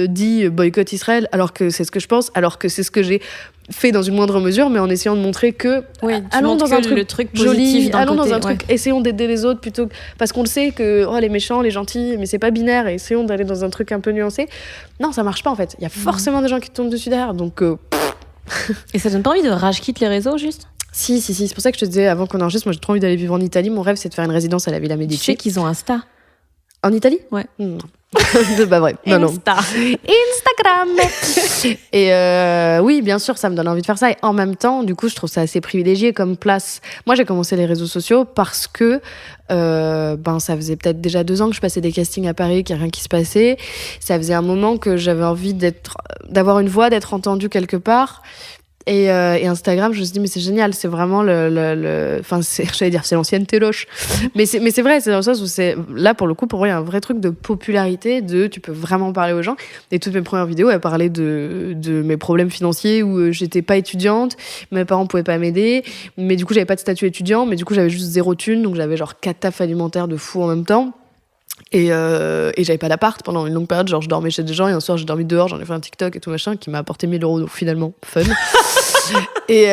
dit boycott Israël, alors que c'est ce que je pense, alors que c'est ce que j'ai fait dans une moindre mesure, mais en essayant de montrer que allons dans un truc joli, allons dans un truc, essayons d'aider les autres plutôt que, parce qu'on le sait que les méchants, les gentils, mais c'est pas binaire, et essayons d'aller dans un truc un peu nuancé. Non, ça marche pas en fait. Il y a forcément des gens qui tombent dessus derrière, donc. Et ça donne pas envie de rage quitte les réseaux juste? Si, c'est pour ça que je te disais avant qu'on enregistre, moi j'ai trop envie d'aller vivre en Italie. Mon rêve, c'est de faire une résidence à la Villa Medici. Tu sais qu'ils ont Insta? En Italie? Ouais. C'est pas vrai. Non. Instagram. Et oui, bien sûr, ça me donne envie de faire ça. Et en même temps, du coup, je trouve ça assez privilégié comme place. Moi, j'ai commencé les réseaux sociaux parce que ça faisait peut-être déjà 2 ans que je passais des castings à Paris, qu'il n'y a rien qui se passait. Ça faisait un moment que j'avais envie d'avoir une voix, d'être entendue quelque part. Et Instagram, je me suis dit, mais c'est génial, c'est vraiment j'allais dire, c'est l'ancienne téloche. mais c'est vrai, c'est dans le sens où là, pour le coup, pour moi, il y a un vrai truc de popularité, tu peux vraiment parler aux gens. Et toutes mes premières vidéos, elles parlaient de mes problèmes financiers où j'étais pas étudiante, mes parents pouvaient pas m'aider, mais du coup, j'avais pas de statut étudiant, mais du coup, j'avais juste 0 thune, donc j'avais genre 4 tafs alimentaires de fou en même temps. Et j'avais pas d'appart pendant une longue période, genre je dormais chez des gens et un soir j'ai dormi dehors, j'en ai fait un TikTok et tout machin qui m'a apporté 1 000 €, donc finalement fun. Et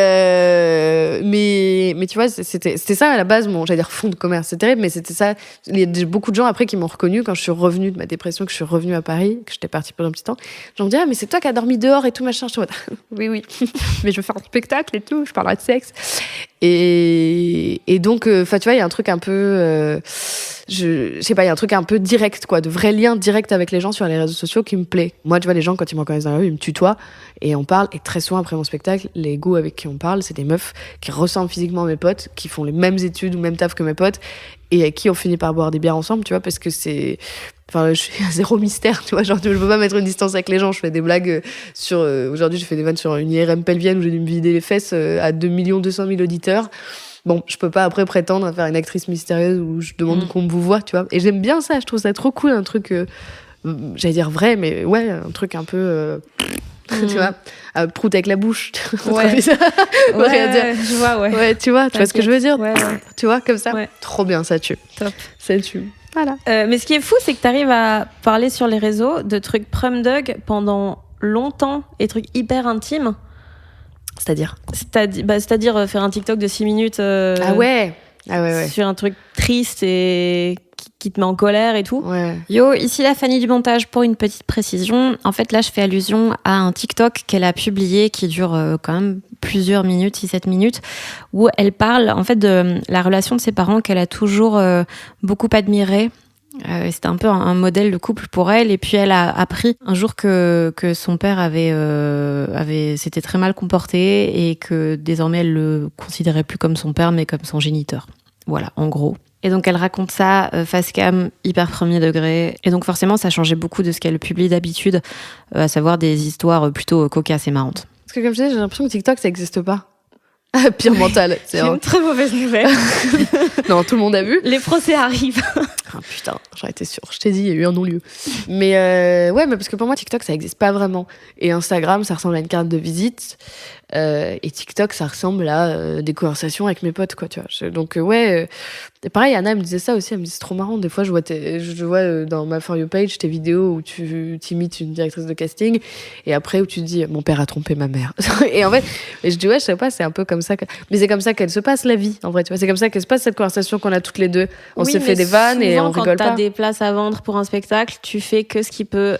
mais tu vois, c'était ça à la base, j'allais dire fond de commerce, c'est terrible, mais c'était ça. Il y a beaucoup de gens après qui m'ont reconnu quand je suis revenue de ma dépression, que je suis revenue à Paris, que j'étais partie pendant un petit temps. J'en me dis, ah mais c'est toi qui as dormi dehors et tout machin. Je suis en mode, oui, mais je veux faire un spectacle et tout, je parlerai de sexe. Et donc, tu vois, il y a un truc un peu, je sais pas, il y a un truc un peu direct, quoi, de vrai lien direct avec les gens sur les réseaux sociaux qui me plaît. Moi, tu vois, les gens, quand ils me reconnaissent dans la rue, ils me tutoient et on parle. Et très souvent, après mon spectacle, les goûts avec qui on parle, c'est des meufs qui ressemblent physiquement à mes potes, qui font les mêmes études ou même taf que mes potes et avec qui on finit par boire des bières ensemble, tu vois, parce que c'est... Enfin, je suis à 0 mystère, tu vois, genre, je peux pas mettre une distance avec les gens. Je fais des blagues sur... aujourd'hui, j'ai fait des vannes sur une IRM pelvienne où j'ai dû me vider les fesses à 2 200 000 auditeurs. Bon, je peux pas après prétendre à faire une actrice mystérieuse où je demande qu'on me vous voit, tu vois. Et j'aime bien ça, je trouve ça trop cool, un truc j'allais dire vrai, mais ouais, un truc un peu, tu vois, prout avec la bouche. Ouais. Rien dire. Je vois, ouais. Ouais, tu vois ce que je veux dire? Ouais. Tu vois, comme ça. Ouais. Trop bien, ça tue. Top. Ça tue. Voilà. Mais ce qui est fou, c'est que tu arrives à parler sur les réseaux de trucs prum-dug pendant longtemps et trucs hyper intimes. C'est-à-dire C'est-à-dire faire un TikTok de 6 minutes Ah ouais. sur un truc triste et qui te met en colère et tout. Ouais. Yo, ici la Fanny du montage pour une petite précision. En fait, là, je fais allusion à un TikTok qu'elle a publié qui dure quand même plusieurs minutes, 6-7 minutes, où elle parle en fait de la relation de ses parents qu'elle a toujours beaucoup admirée. C'était un peu un modèle de couple pour elle. Et puis, elle a appris un jour que son père s'était très mal comporté et que désormais, elle le considérait plus comme son père, mais comme son géniteur. Voilà, en gros. Et donc, elle raconte ça face cam, hyper premier degré. Et donc, forcément, ça changeait beaucoup de ce qu'elle publie d'habitude, à savoir des histoires plutôt cocasses et marrantes. Parce que comme je disais, j'ai l'impression que TikTok, ça n'existe pas. Pire mental. C'est une très mauvaise nouvelle. Non, tout le monde a vu. Les procès arrivent. Ah putain, j'en étais sûre. Je t'ai dit, il y a eu un non-lieu. Mais ouais, mais parce que pour moi, TikTok, ça n'existe pas vraiment. Et Instagram, ça ressemble à une carte de visite. Et TikTok, ça ressemble à des conversations avec mes potes, quoi, tu vois. Donc, ouais. Et pareil, Anna, elle me disait ça aussi. Elle me disait, c'est trop marrant. Des fois, je vois dans ma For You page tes vidéos où tu imites une directrice de casting. Et après, où tu dis, mon père a trompé ma mère. Et en fait, je dis, ouais, je sais pas, c'est un peu comme ça. Mais c'est comme ça qu'elle se passe, la vie, en vrai, tu vois. C'est comme ça qu'elle se passe, cette conversation qu'on a toutes les deux. On s'est fait des vannes et on rigole pas. Quand t'as des places à vendre pour un spectacle, tu fais que ce qui peut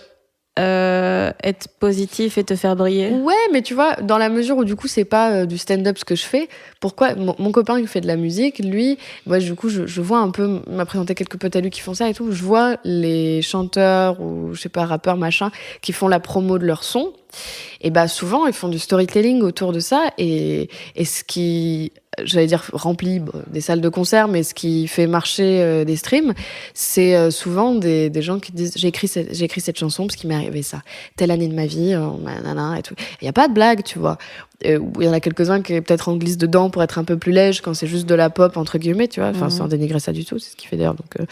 être positif et te faire briller. Ouais, mais tu vois, dans la mesure où du coup c'est pas du stand-up ce que je fais, pourquoi mon copain il fait de la musique, lui, moi du coup je vois un peu, m'a présenté quelques potes à lui qui font ça et tout, je vois les chanteurs ou je sais pas rappeurs machin qui font la promo de leur son, et bah souvent ils font du storytelling autour de ça et ce qui, j'allais dire remplit des salles de concert, mais ce qui fait marcher des streams, c'est souvent des gens qui disent j'ai écrit cette chanson parce qu'il m'est arrivé ça, telle année de ma vie, nanana et tout. Il y a pas de blague, tu vois. Il y en a quelques-uns qui peut-être en glissent dedans pour être un peu plus lège quand c'est juste de la pop entre guillemets, tu vois, sans dénigrer ça du tout, c'est ce qui fait d'ailleurs donc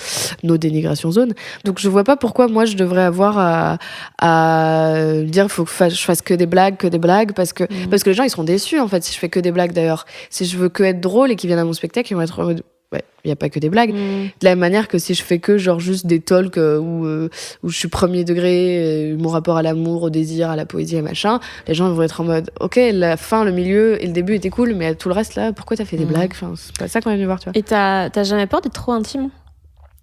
nos dénigrations zone. Donc je vois pas pourquoi moi je devrais avoir à dire faut que je fasse que des blagues parce que les gens ils seront déçus en fait si je fais que des blagues. D'ailleurs, si je veux que être drôle et qu'ils viennent à mon spectacle, ils vont être en mode ouais, il y a pas que des blagues. De la même manière que si je fais que genre juste des talks où je suis premier degré, mon rapport à l'amour, au désir, à la poésie et machin, les gens vont être en mode ok, la fin, le milieu et le début étaient cool, mais tout le reste là, pourquoi t'as fait des blagues, enfin, c'est pas ça qu'on est venu voir, tu vois. Et t'as jamais peur d'être trop intime?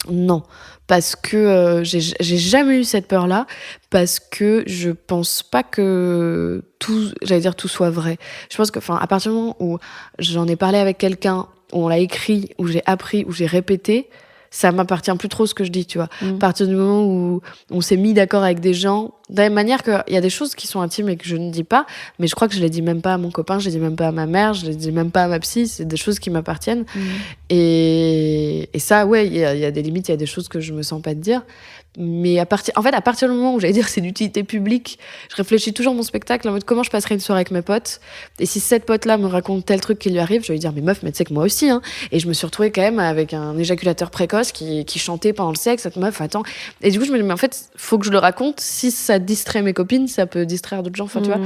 Non, parce que j'ai jamais eu cette peur-là, parce que je pense pas que tout soit vrai. Je pense que, enfin, à partir du moment où j'en ai parlé avec quelqu'un, où on l'a écrit, où j'ai appris, où j'ai répété, ça m'appartient plus trop ce que je dis, tu vois. À partir du moment où on s'est mis d'accord avec des gens, de la même manière qu'il y a des choses qui sont intimes et que je ne dis pas, mais je crois que je les dis même pas à mon copain, je les dis même pas à ma mère, je les dis même pas à ma psy, c'est des choses qui m'appartiennent. Et ça, ouais, il y a des limites, il y a des choses que je me sens pas de dire. Mais à partir du moment où j'allais dire c'est d'utilité publique, je réfléchis toujours mon spectacle en mode comment je passerai une soirée avec mes potes. Et si cette pote-là me raconte tel truc qui lui arrive, je vais lui dire mais meuf, mais tu sais que moi aussi, hein. Et je me suis retrouvée quand même avec un éjaculateur précoce qui chantait pendant le sexe, cette meuf, attends. Et du coup, je me dis mais en fait, faut que je le raconte. Si ça distrait mes copines, ça peut distraire d'autres gens, enfin tu vois.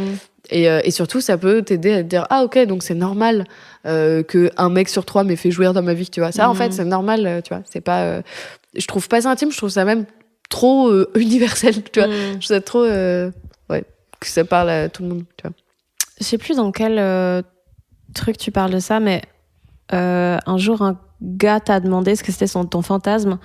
Et surtout, ça peut t'aider à te dire ah ok, donc c'est normal que un mec sur 3 m'ait fait jouir dans ma vie, tu vois. Ça, en fait, c'est normal, tu vois. C'est pas, je trouve pas ça intime, je trouve ça même trop universel, tu vois. Je trouve ça trop ouais, que ça parle à tout le monde, tu vois. Je sais plus dans quel truc tu parles de ça, mais un jour un gars t'a demandé ce que c'était ton fantasme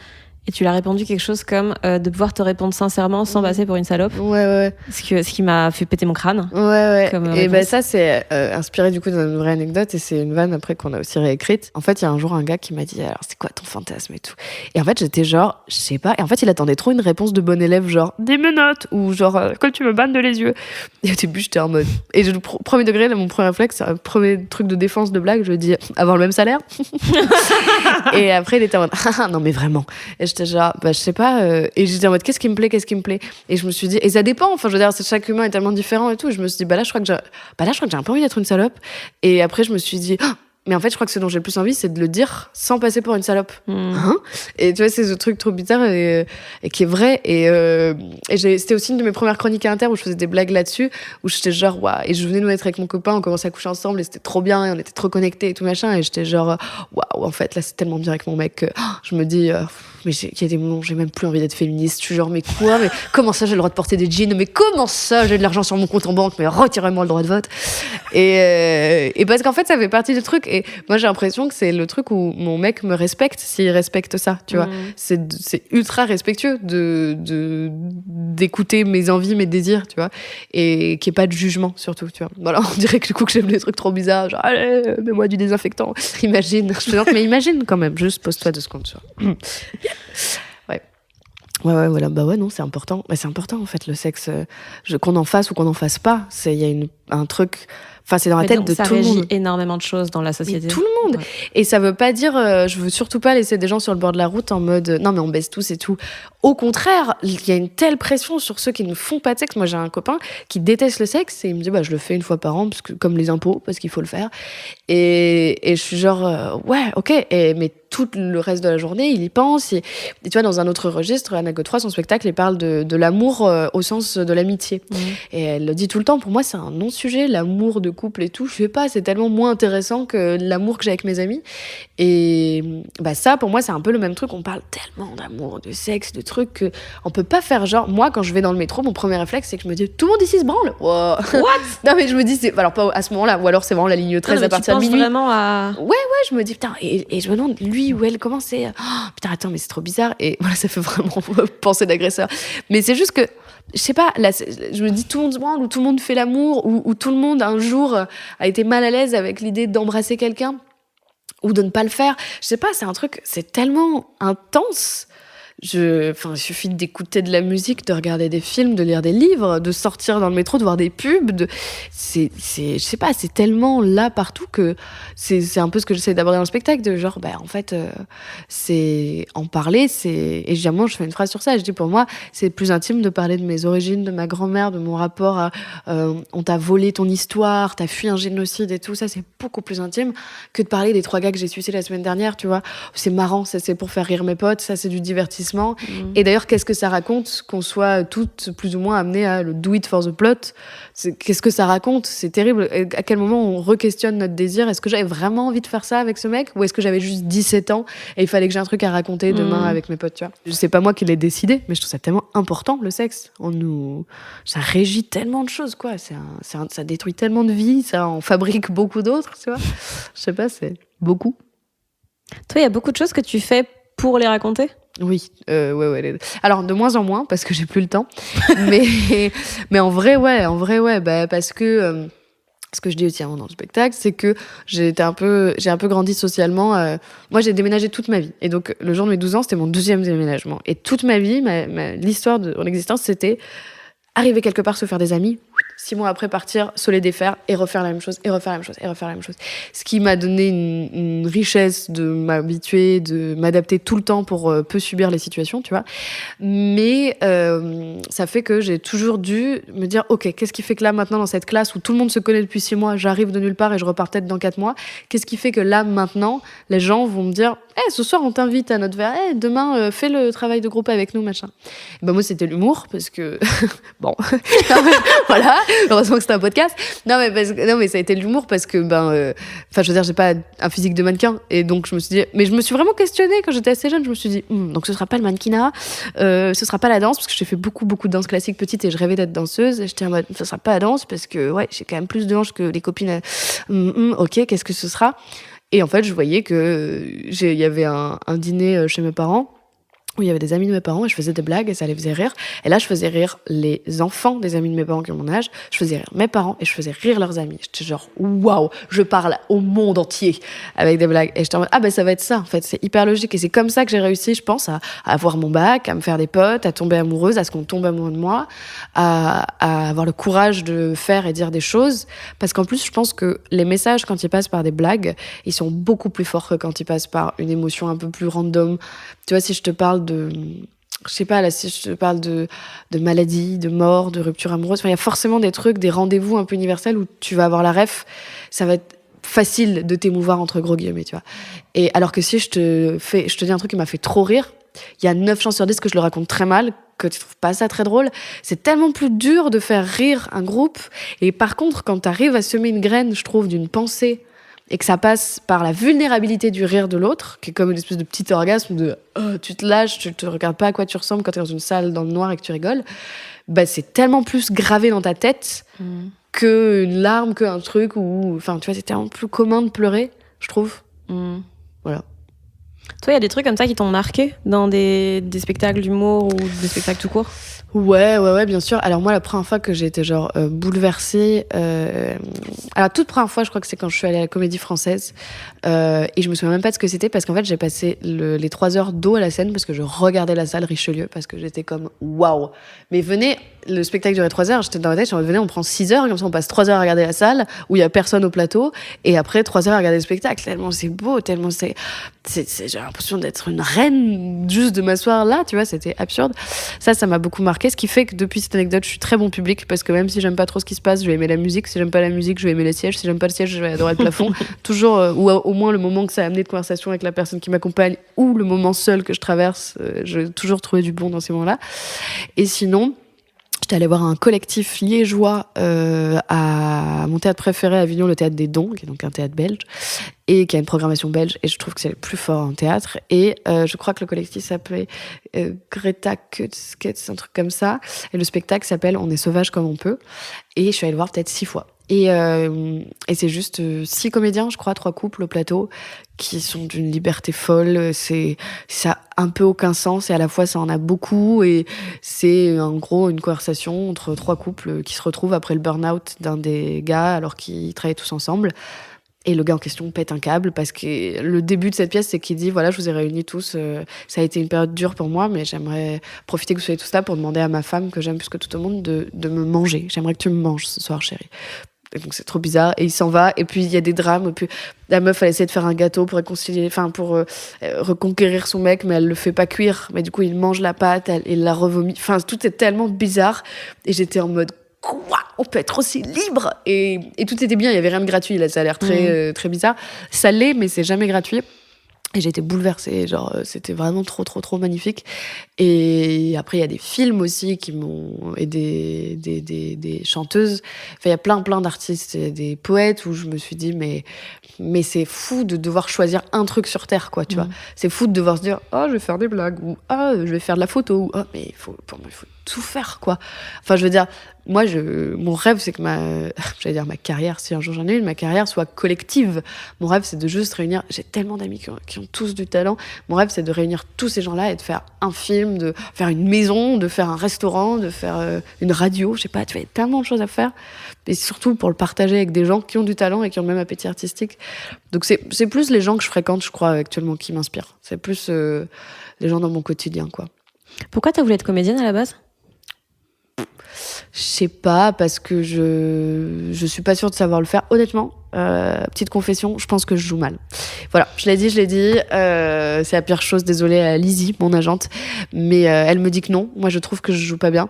et tu l'as répondu quelque chose comme de pouvoir te répondre sincèrement sans passer pour une salope. Ouais. Ce qui m'a fait péter mon crâne. Ouais. Comme et ben ça c'est inspiré du coup d'une vraie anecdote et c'est une vanne après qu'on a aussi réécrite. En fait, il y a un jour un gars qui m'a dit alors c'est quoi ton fantasme et tout. Et en fait, j'étais genre je sais pas et en fait, il attendait trop une réponse de bon élève genre des menottes ou genre que tu me bandes de les yeux. Et au début, j'étais en mode et premier degré là, mon premier réflexe, premier truc de défense de blague, je lui ai dit avoir le même salaire. Et après, il était en mode non mais vraiment. Et j'étais genre je sais pas et j'étais en mode qu'est-ce qui me plaît et je me suis dit et ça dépend, enfin je veux dire chaque humain est tellement différent et tout, et je me suis dit là je crois que j'ai un peu envie d'être une salope. Et après je me suis dit Mais en fait, je crois que ce dont j'ai le plus envie, c'est de le dire sans passer pour une salope. Hein, et tu vois, c'est ce truc trop bizarre et qui est vrai. Et c'était aussi une de mes premières chroniques à Inter où je faisais des blagues là-dessus, où j'étais genre, waouh. Et je venais de me mettre avec mon copain, on commençait à coucher ensemble et c'était trop bien et on était trop connectés et tout machin. Et j'étais genre, waouh, en fait, là, c'est tellement bien avec mon mec que je me dis, mais il y a des moments où j'ai même plus envie d'être féministe. Je suis genre, mais quoi? Mais comment ça, j'ai le droit de porter des jeans? Mais comment ça, j'ai de l'argent sur mon compte en banque? Mais retirez-moi le droit de vote. Et parce qu'en fait, ça fait partie du truc. Et moi, j'ai l'impression que c'est le truc où mon mec me respecte s'il respecte ça, tu vois. C'est ultra respectueux d'écouter mes envies, mes désirs, tu vois. Et qu'il n'y ait pas de jugement, surtout, tu vois. Voilà, on dirait que du coup, que j'aime des trucs trop bizarres. Genre, allez, mets-moi du désinfectant. Imagine. Je plaisante, mais imagine quand même. Juste pose-toi 2 secondes, tu vois. Ouais, voilà. Bah ouais, non, c'est important. Mais c'est important, en fait, le sexe. Qu'on en fasse ou qu'on en fasse pas. Il y a un truc. Enfin, c'est dans la tête de tout le monde. Ça régit énormément de choses dans la société. Mais tout le monde. Ouais. Et ça veut pas dire, je veux surtout pas laisser des gens sur le bord de la route en mode, non, mais on baisse tous et tout. Au contraire, il y a une telle pression sur ceux qui ne font pas de sexe. Moi, j'ai un copain qui déteste le sexe et il me dit, bah, je le fais 1 fois par an, parce que, comme les impôts, parce qu'il faut le faire. Et je suis genre, ouais, ok. Mais tout le reste de la journée, il y pense. Et tu vois, dans un autre registre, Anna Godefroy, son spectacle, il parle de l'amour au sens de l'amitié. Et elle le dit tout le temps. Pour moi, c'est un non-sujet, l'amour de couple et tout. Je sais pas, c'est tellement moins intéressant que l'amour que j'ai avec mes amis. Et bah, ça, pour moi, c'est un peu le même truc. On parle tellement d'amour, de sexe, de trucs que on peut pas faire genre. Moi, quand je vais dans le métro, mon premier réflexe, c'est que je me dis, tout le monde ici se branle. Wow. What? Non, mais je me dis, alors pas à ce moment-là, ou alors c'est vraiment la ligne 13 à partir de minuit. Vraiment à... Ouais, je me dis, putain, et je me demande, lui ou elle, comment c'est. Oh, putain, attends, mais c'est trop bizarre. Et voilà, ça fait vraiment penser d'agresseur. Mais c'est juste que, je sais pas, là, je me dis, tout le monde se branle, ou tout le monde fait l'amour, ou tout le monde, un jour, a été mal à l'aise avec l'idée d'embrasser quelqu'un, ou de ne pas le faire. Je sais pas, c'est un truc, c'est tellement intense. Il suffit d'écouter de la musique, de regarder des films, de lire des livres, de sortir dans le métro, de voir des pubs. Je sais pas, c'est tellement là partout que c'est un peu ce que j'essaie d'aborder dans le spectacle, de genre, en fait, c'est en parler, et généralement, je fais une phrase sur ça, je dis, pour moi, c'est plus intime de parler de mes origines, de ma grand-mère, de mon rapport à, on t'a volé ton histoire, t'as fui un génocide et tout ça, c'est beaucoup plus intime que de parler des 3 gars que j'ai sucés la semaine dernière, tu vois. C'est marrant, c'est pour faire rire mes potes, ça, c'est du divertissement. Et d'ailleurs, qu'est-ce que ça raconte qu'on soit toutes plus ou moins amenées à le do it for the plot? Qu'est-ce que ça raconte? C'est terrible. Et à quel moment on re-questionne notre désir? Est-ce que j'avais vraiment envie de faire ça avec ce mec? Ou est-ce que j'avais juste 17 ans et il fallait que j'ai un truc à raconter demain avec mes potes, tu vois? C'est pas moi qui l'ai décidé, mais je trouve ça tellement important, le sexe. Ça régit tellement de choses, quoi. Ça détruit tellement de vies, ça en fabrique beaucoup d'autres, tu vois. Je sais pas, c'est beaucoup. Toi, il y a beaucoup de choses que tu fais pour les raconter? Oui, ouais. Alors, de moins en moins, parce que j'ai plus le temps. mais en vrai, ouais. Parce que ce que je dis aussi avant dans le spectacle, c'est que j'ai un peu grandi socialement. Moi, j'ai déménagé toute ma vie. Et donc, le jour de mes 12 ans, c'était mon 2e déménagement. Et toute ma vie, l'histoire de mon existence, c'était arriver quelque part, se faire des amis, 6 mois après partir, se les défaire et refaire la même chose, et refaire la même chose, et refaire la même chose. Ce qui m'a donné une richesse de m'habituer, de m'adapter tout le temps pour peu subir les situations, tu vois. Mais ça fait que j'ai toujours dû me dire, ok, qu'est-ce qui fait que là, maintenant, dans cette classe où tout le monde se connaît depuis 6 mois, j'arrive de nulle part et je repars peut-être dans 4 mois, qu'est-ce qui fait que là, maintenant, les gens vont me dire, ce soir, on t'invite à notre verre, demain, fais le travail de groupe avec nous, machin. Et moi, c'était l'humour, parce que... Bon, voilà, heureusement que c'était un podcast. Non, mais ça a été l'humour parce que, je veux dire, j'ai pas un physique de mannequin. Et donc, je me suis dit, mais je me suis vraiment questionnée quand j'étais assez jeune. Je me suis dit, donc ce sera pas le mannequinat, ce sera pas la danse, parce que j'ai fait beaucoup de danse classique petite et je rêvais d'être danseuse. Et j'étais en mode, ce sera pas la danse parce que, ouais, j'ai quand même plus de hanches que les copines. Ok, qu'est-ce que ce sera? Et en fait, je voyais que il y avait un dîner chez mes parents, où il y avait des amis de mes parents et je faisais des blagues et ça les faisait rire. Et là, je faisais rire les enfants des amis de mes parents qui ont mon âge, je faisais rire mes parents et je faisais rire leurs amis. J'étais genre, waouh, je parle au monde entier avec des blagues. Et j'étais en mode, ça va être ça, en fait, c'est hyper logique. Et c'est comme ça que j'ai réussi, je pense, à avoir mon bac, à me faire des potes, à tomber amoureuse, à ce qu'on tombe amoureux de moi, à avoir le courage de faire et dire des choses. Parce qu'en plus, je pense que les messages, quand ils passent par des blagues, ils sont beaucoup plus forts que quand ils passent par une émotion un peu plus random. Tu vois, si je te parle si je te parle de maladie, de mort, de rupture amoureuse, il y a forcément des trucs, des rendez-vous un peu universels où tu vas avoir la ref, ça va être facile de t'émouvoir entre gros guillemets, tu vois. Et alors que si je te dis un truc qui m'a fait trop rire, il y a 9 chances sur 10 que je le raconte très mal, que tu trouves pas ça très drôle. C'est tellement plus dur de faire rire un groupe. Et par contre, quand t'arrives à semer une graine, je trouve, d'une pensée, et que ça passe par la vulnérabilité du rire de l'autre, qui est comme une espèce de petit orgasme de tu te lâches, tu te regardes pas à quoi tu ressembles quand t'es dans une salle dans le noir et que tu rigoles, bah c'est tellement plus gravé dans ta tête qu'une larme, qu'un truc, ou enfin tu vois, c'est tellement plus commun de pleurer, je trouve. Voilà. Toi, il y a des trucs comme ça qui t'ont marqué dans des spectacles d'humour ou des spectacles tout court? Ouais, bien sûr. Alors moi, la première fois que j'ai été genre bouleversée, alors toute première fois, je crois que c'est quand je suis allée à la Comédie Française, et je me souviens même pas de ce que c'était, parce qu'en fait, j'ai passé les 3 heures dos à la scène parce que je regardais la salle Richelieu, parce que j'étais comme waouh. Mais venez, le spectacle durait 3 heures, j'étais dans la tête, je me venez, on prend 6 heures, comme ça on passe 3 heures à regarder la salle où il y a personne au plateau, et après 3 heures à regarder le spectacle. Tellement c'est beau, tellement c'est j'ai l'impression d'être une reine, juste de m'asseoir là, tu vois, c'était absurde. Ça m'a beaucoup marqué, ce qui fait que depuis cette anecdote, je suis très bon public, parce que même si j'aime pas trop ce qui se passe, je vais aimer la musique. Si j'aime pas la musique, je vais aimer les sièges. Si j'aime pas le siège, je vais adorer le plafond. Toujours, ou au moins le moment que ça a amené de conversation avec la personne qui m'accompagne, ou le moment seul que je traverse, je vais toujours trouver du bon dans ces moments-là. Et sinon, j'étais allée voir un collectif liégeois à mon théâtre préféré à Avignon, le Théâtre des Dons, qui est donc un théâtre belge, et qui a une programmation belge, et je trouve que c'est le plus fort en théâtre. Et je crois que le collectif s'appelait Greta Kutskets, un truc comme ça. Et le spectacle s'appelle On est sauvage comme on peut. Et je suis allée le voir peut-être 6 fois. Et c'est juste 6 comédiens, je crois, 3 couples au plateau, qui sont d'une liberté folle. Ça a un peu aucun sens, et à la fois ça en a beaucoup, et c'est en gros une conversation entre 3 couples qui se retrouvent après le burn-out d'un des gars alors qu'ils travaillaient tous ensemble. Et le gars en question pète un câble, parce que le début de cette pièce, c'est qu'il dit, voilà, je vous ai réunis tous, ça a été une période dure pour moi, mais j'aimerais profiter que vous soyez tous là pour demander à ma femme, que j'aime plus que tout au monde, de me manger. J'aimerais que tu me manges ce soir, chérie. Et donc c'est trop bizarre, et il s'en va, et puis il y a des drames, et puis la meuf elle essaie de faire un gâteau pour réconcilier, enfin pour reconquérir son mec, mais elle le fait pas cuire, mais du coup il mange la pâte, il la revomit, enfin tout est tellement bizarre, et j'étais en mode quoi, on peut être aussi libre, et tout était bien, il y avait rien de gratuit là, ça a l'air très très bizarre, ça l'est mais c'est jamais gratuit. Et j'ai été bouleversée, genre c'était vraiment trop magnifique. Et après il y a des films aussi qui m'ont, et des chanteuses. Enfin il y a plein d'artistes, et des poètes où je me suis dit mais c'est fou de devoir choisir un truc sur terre, quoi, tu vois. C'est fou de devoir se dire je vais faire des blagues, ou je vais faire de la photo, ou mais il faut tout faire, quoi. Enfin je veux dire, moi mon rêve c'est que ma carrière, si un jour j'en ai une, ma carrière soit collective. Mon rêve c'est de juste réunir, j'ai tellement d'amis qui ont tous du talent, mon rêve c'est de réunir tous ces gens-là et de faire un film, de faire une maison, de faire un restaurant, de faire une radio, je sais pas, tu vois, il y a tellement de choses à faire, et surtout pour le partager avec des gens qui ont du talent et qui ont le même appétit artistique. Donc c'est plus les gens que je fréquente, je crois, actuellement, qui m'inspirent. C'est plus les gens dans mon quotidien, quoi. Pourquoi t'as voulu être comédienne à la base? Je sais pas, parce que je suis pas sûre de savoir le faire. Honnêtement, petite confession, je pense que je joue mal. Voilà, je l'ai dit. C'est la pire chose, désolée à Lizzie, mon agente. Mais elle me dit que non. Moi, je trouve que je joue pas bien.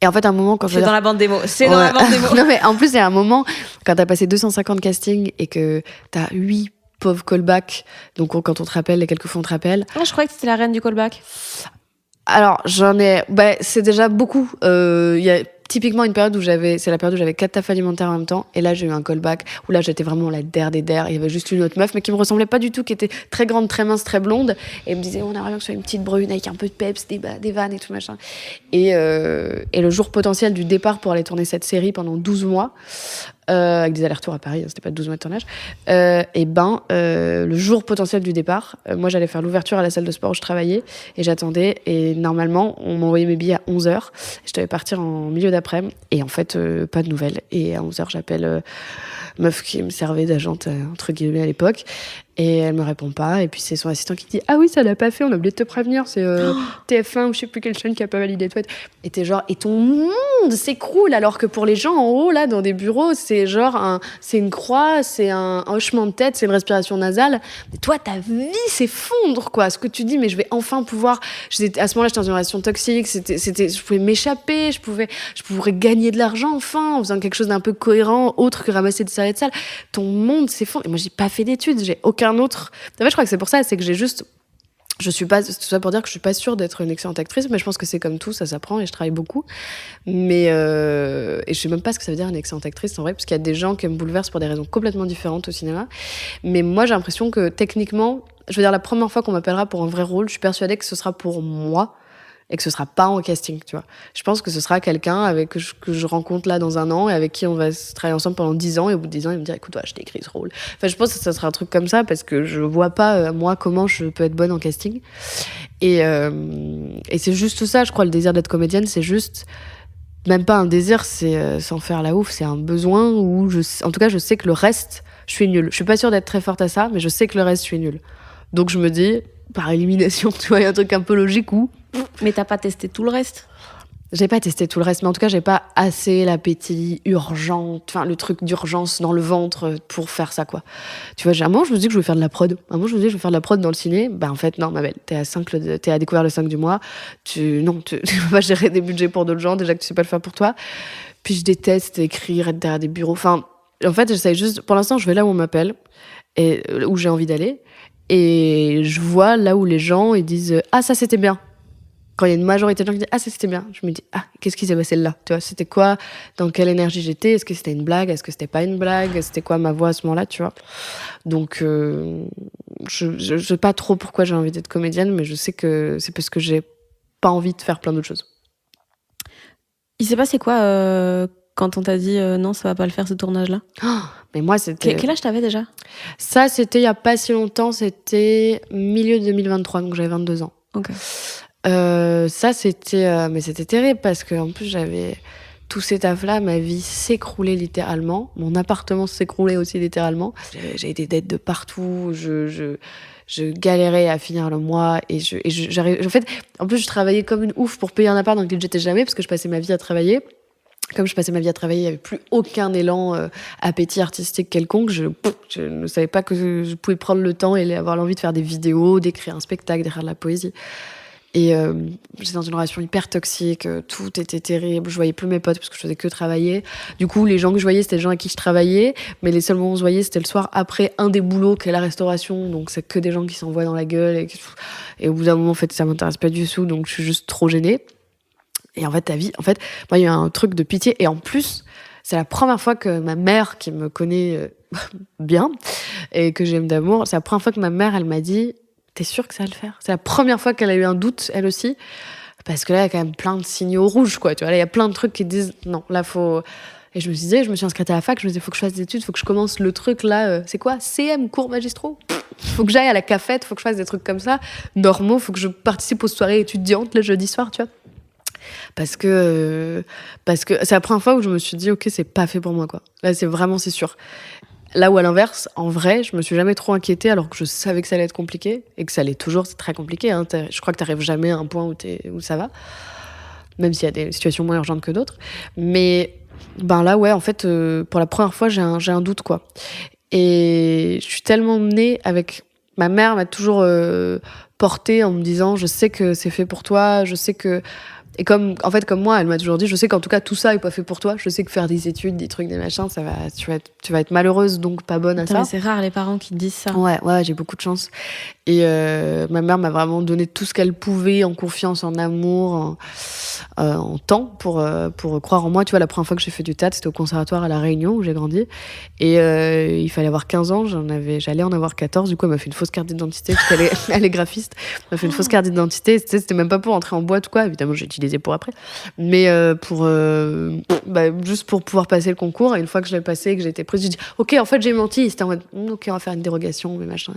Et en fait, à un moment, quand c'est dans la bande démo. Dans la bande démo. Non, mais en plus, il y a un moment, quand t'as passé 250 castings et que t'as 8 pauvres callbacks, donc quand on te rappelle, et quelques fois on te rappelle. Je croyais que c'était la reine du callback. Alors, c'est déjà beaucoup. Il y a typiquement une période c'est la période où j'avais 4 tafs alimentaires en même temps, et là j'ai eu un callback où là j'étais vraiment la der des der. Il y avait juste une autre meuf, mais qui me ressemblait pas du tout, qui était très grande, très mince, très blonde, et elle me disait on aimerait bien que ce soit une petite brune avec un peu de peps, des vannes et tout machin. Et le jour potentiel du départ pour aller tourner cette série pendant 12 mois, avec des allers-retours à Paris, c'était pas 12 mois de tournage, le jour potentiel du départ, moi j'allais faire l'ouverture à la salle de sport où je travaillais, et j'attendais, et normalement on m'envoyait mes billets à 11h, je devais partir en milieu d'après-midi, et en fait pas de nouvelles, et à 11h j'appelle meuf qui me servait d'agente entre guillemets à l'époque, Et elle me répond pas. Et puis c'est son assistant qui dit ah oui, ça l'a pas fait, on a oublié de te prévenir, c'est TF1 ou je sais plus quelle chaîne qui a pas validé toi. Et t'es genre, et ton monde s'écroule, alors que pour les gens en haut là dans des bureaux, c'est genre c'est une croix, c'est un hochement de tête, c'est une respiration nasale. Mais toi, ta vie s'effondre, quoi. Ce que tu dis, mais je vais enfin pouvoir. À ce moment-là, j'étais dans une relation toxique. Je pouvais m'échapper, je pourrais gagner de l'argent enfin en faisant quelque chose d'un peu cohérent, autre que ramasser des serviettes sales. Ton monde s'effondre. Et moi, j'ai pas fait d'études, j'ai aucun autre. En fait, je crois que c'est pour ça, c'est que je suis pas, tout ça pour dire que je suis pas sûre d'être une excellente actrice, mais je pense que c'est comme tout, ça s'apprend et je travaille beaucoup. Mais et je sais même pas ce que ça veut dire une excellente actrice en vrai, parce qu'il y a des gens qui me bouleversent pour des raisons complètement différentes au cinéma. Mais moi, j'ai l'impression que techniquement, je veux dire, la première fois qu'on m'appellera pour un vrai rôle, je suis persuadée que ce sera pour moi. Et que ce sera pas en casting, tu vois. Je pense que ce sera quelqu'un que je rencontre là dans un an et avec qui on va travailler ensemble pendant 10 ans et au bout de 10 ans, il me dire écoute, je t'ai écrit ce rôle. Enfin, je pense que ça sera un truc comme ça parce que je vois pas, moi, comment je peux être bonne en casting. Et c'est juste ça, je crois, le désir d'être comédienne, c'est juste même pas un désir, c'est sans faire la ouf, c'est un besoin où en tout cas, je sais que le reste, je suis nulle. Je suis pas sûre d'être très forte à ça, mais je sais que le reste, je suis nulle. Donc je me dis, par élimination, tu vois, il y a un truc un peu logique où. Mais t'as pas testé tout le reste? J'ai pas testé tout le reste, mais en tout cas, j'ai pas assez l'appétit urgent, enfin, le truc d'urgence dans le ventre pour faire ça, quoi. Tu vois, à un moment, je me dis que je vais faire de la prod. À un moment, je me dis que je vais faire de la prod dans le ciné. Bah, en fait, non, ma belle, t'es à découvrir le 5 du mois. Tu peux pas gérer des budgets pour d'autres gens, déjà que tu sais pas le faire pour toi. Puis, je déteste écrire, être derrière des bureaux. Enfin, en fait, j'essaye juste, pour l'instant, je vais là où on m'appelle et où j'ai envie d'aller. Et je vois là où les gens, ils disent ah, ça, c'était bien. Quand il y a une majorité de gens qui disent ah, ça c'était bien, je me dis ah, qu'est-ce qui s'est passé là, tu vois, c'était quoi, dans quelle énergie j'étais, est-ce que c'était une blague, est-ce que c'était pas une blague, c'était quoi ma voix à ce moment-là, tu vois. Donc je sais pas trop pourquoi j'ai envie d'être comédienne, mais je sais que c'est parce que j'ai pas envie de faire plein d'autres choses. Il s'est passé quoi quand on t'a dit non, ça va pas le faire ce tournage-là? Mais moi, c'était. Quel âge t'avais déjà? Ça, c'était il y a pas si longtemps, c'était milieu 2023, donc j'avais 22 ans. Ok. Ça, c'était mais c'était terrible parce que en plus j'avais tous ces tafs-là, ma vie s'écroulait littéralement, mon appartement s'écroulait aussi littéralement. J'avais des dettes de partout, je galérais à finir le mois et j'arrivais. En fait, en plus je travaillais comme une ouf pour payer un appart dans lequel j'étais jamais parce que je passais ma vie à travailler. Comme je passais ma vie à travailler, il n'y avait plus aucun élan appétit artistique quelconque. Je ne savais pas que je pouvais prendre le temps et avoir l'envie de faire des vidéos, d'écrire un spectacle, d'écrire de la poésie. Et j'étais dans une relation hyper toxique, tout était terrible, je voyais plus mes potes parce que je faisais que travailler. Du coup, les gens que je voyais, c'était les gens avec qui je travaillais, mais les seuls moments où on se voyait, c'était le soir après un des boulots qui est la restauration, donc c'est que des gens qui s'envoient dans la gueule. Et au bout d'un moment, en fait, ça m'intéresse pas du tout, donc je suis juste trop gênée. Et en fait, moi, il y a eu un truc de pitié, et en plus, c'est la première fois que ma mère, qui me connaît bien, et que j'aime d'amour, c'est la première fois que ma mère, elle m'a dit t'es sûre que ça va le faire? C'est la première fois qu'elle a eu un doute, elle aussi. Parce que là, il y a quand même plein de signaux rouges, quoi. Tu vois, là, il y a plein de trucs qui disent non, là, faut. Et je me suis inscrite à la fac, je me disais, faut que je fasse des études, faut que je commence le truc là. C'est quoi? CM, cours magistraux? Faut que j'aille à la cafette, faut que je fasse des trucs comme ça, normaux, faut que je participe aux soirées étudiantes le jeudi soir, tu vois. Parce que c'est la première fois où je me suis dit, ok, c'est pas fait pour moi, quoi. Là, c'est sûr. Là où à l'inverse, en vrai, je me suis jamais trop inquiétée alors que je savais que ça allait être compliqué et que ça l'est toujours, c'est très compliqué. Hein. Je crois que t'arrives jamais à un point où ça va, même s'il y a des situations moins urgentes que d'autres. Mais là, ouais, en fait, pour la première fois, j'ai un doute, quoi. Et je suis tellement née avec... Ma mère m'a toujours portée en me disant, je sais que c'est fait pour toi, je sais que... Et comme moi, elle m'a toujours dit, je sais qu'en tout cas, tout ça est pas fait pour toi. Je sais que faire des études, des trucs, des machins, tu vas être malheureuse, donc pas bonne à ça. Mais c'est rare les parents qui te disent ça. Ouais, j'ai beaucoup de chance. Et ma mère m'a vraiment donné tout ce qu'elle pouvait, en confiance, en amour, en temps, pour croire en moi. Tu vois, la première fois que j'ai fait du théâtre, c'était au conservatoire à La Réunion, où j'ai grandi. Et il fallait avoir 15 ans, j'allais en avoir 14. Du coup, elle m'a fait une fausse carte d'identité, parce qu'elle est graphiste. Elle m'a fait une fausse carte d'identité. C'était même pas pour entrer en boîte ou quoi. Évidemment, j'ai utilisé pour après. Mais juste pour pouvoir passer le concours. Et une fois que je l'ai passé et que j'ai été prise, j'ai dit, ok, en fait, j'ai menti. C'était en mode, ok, on va faire une dérogation, mais machin.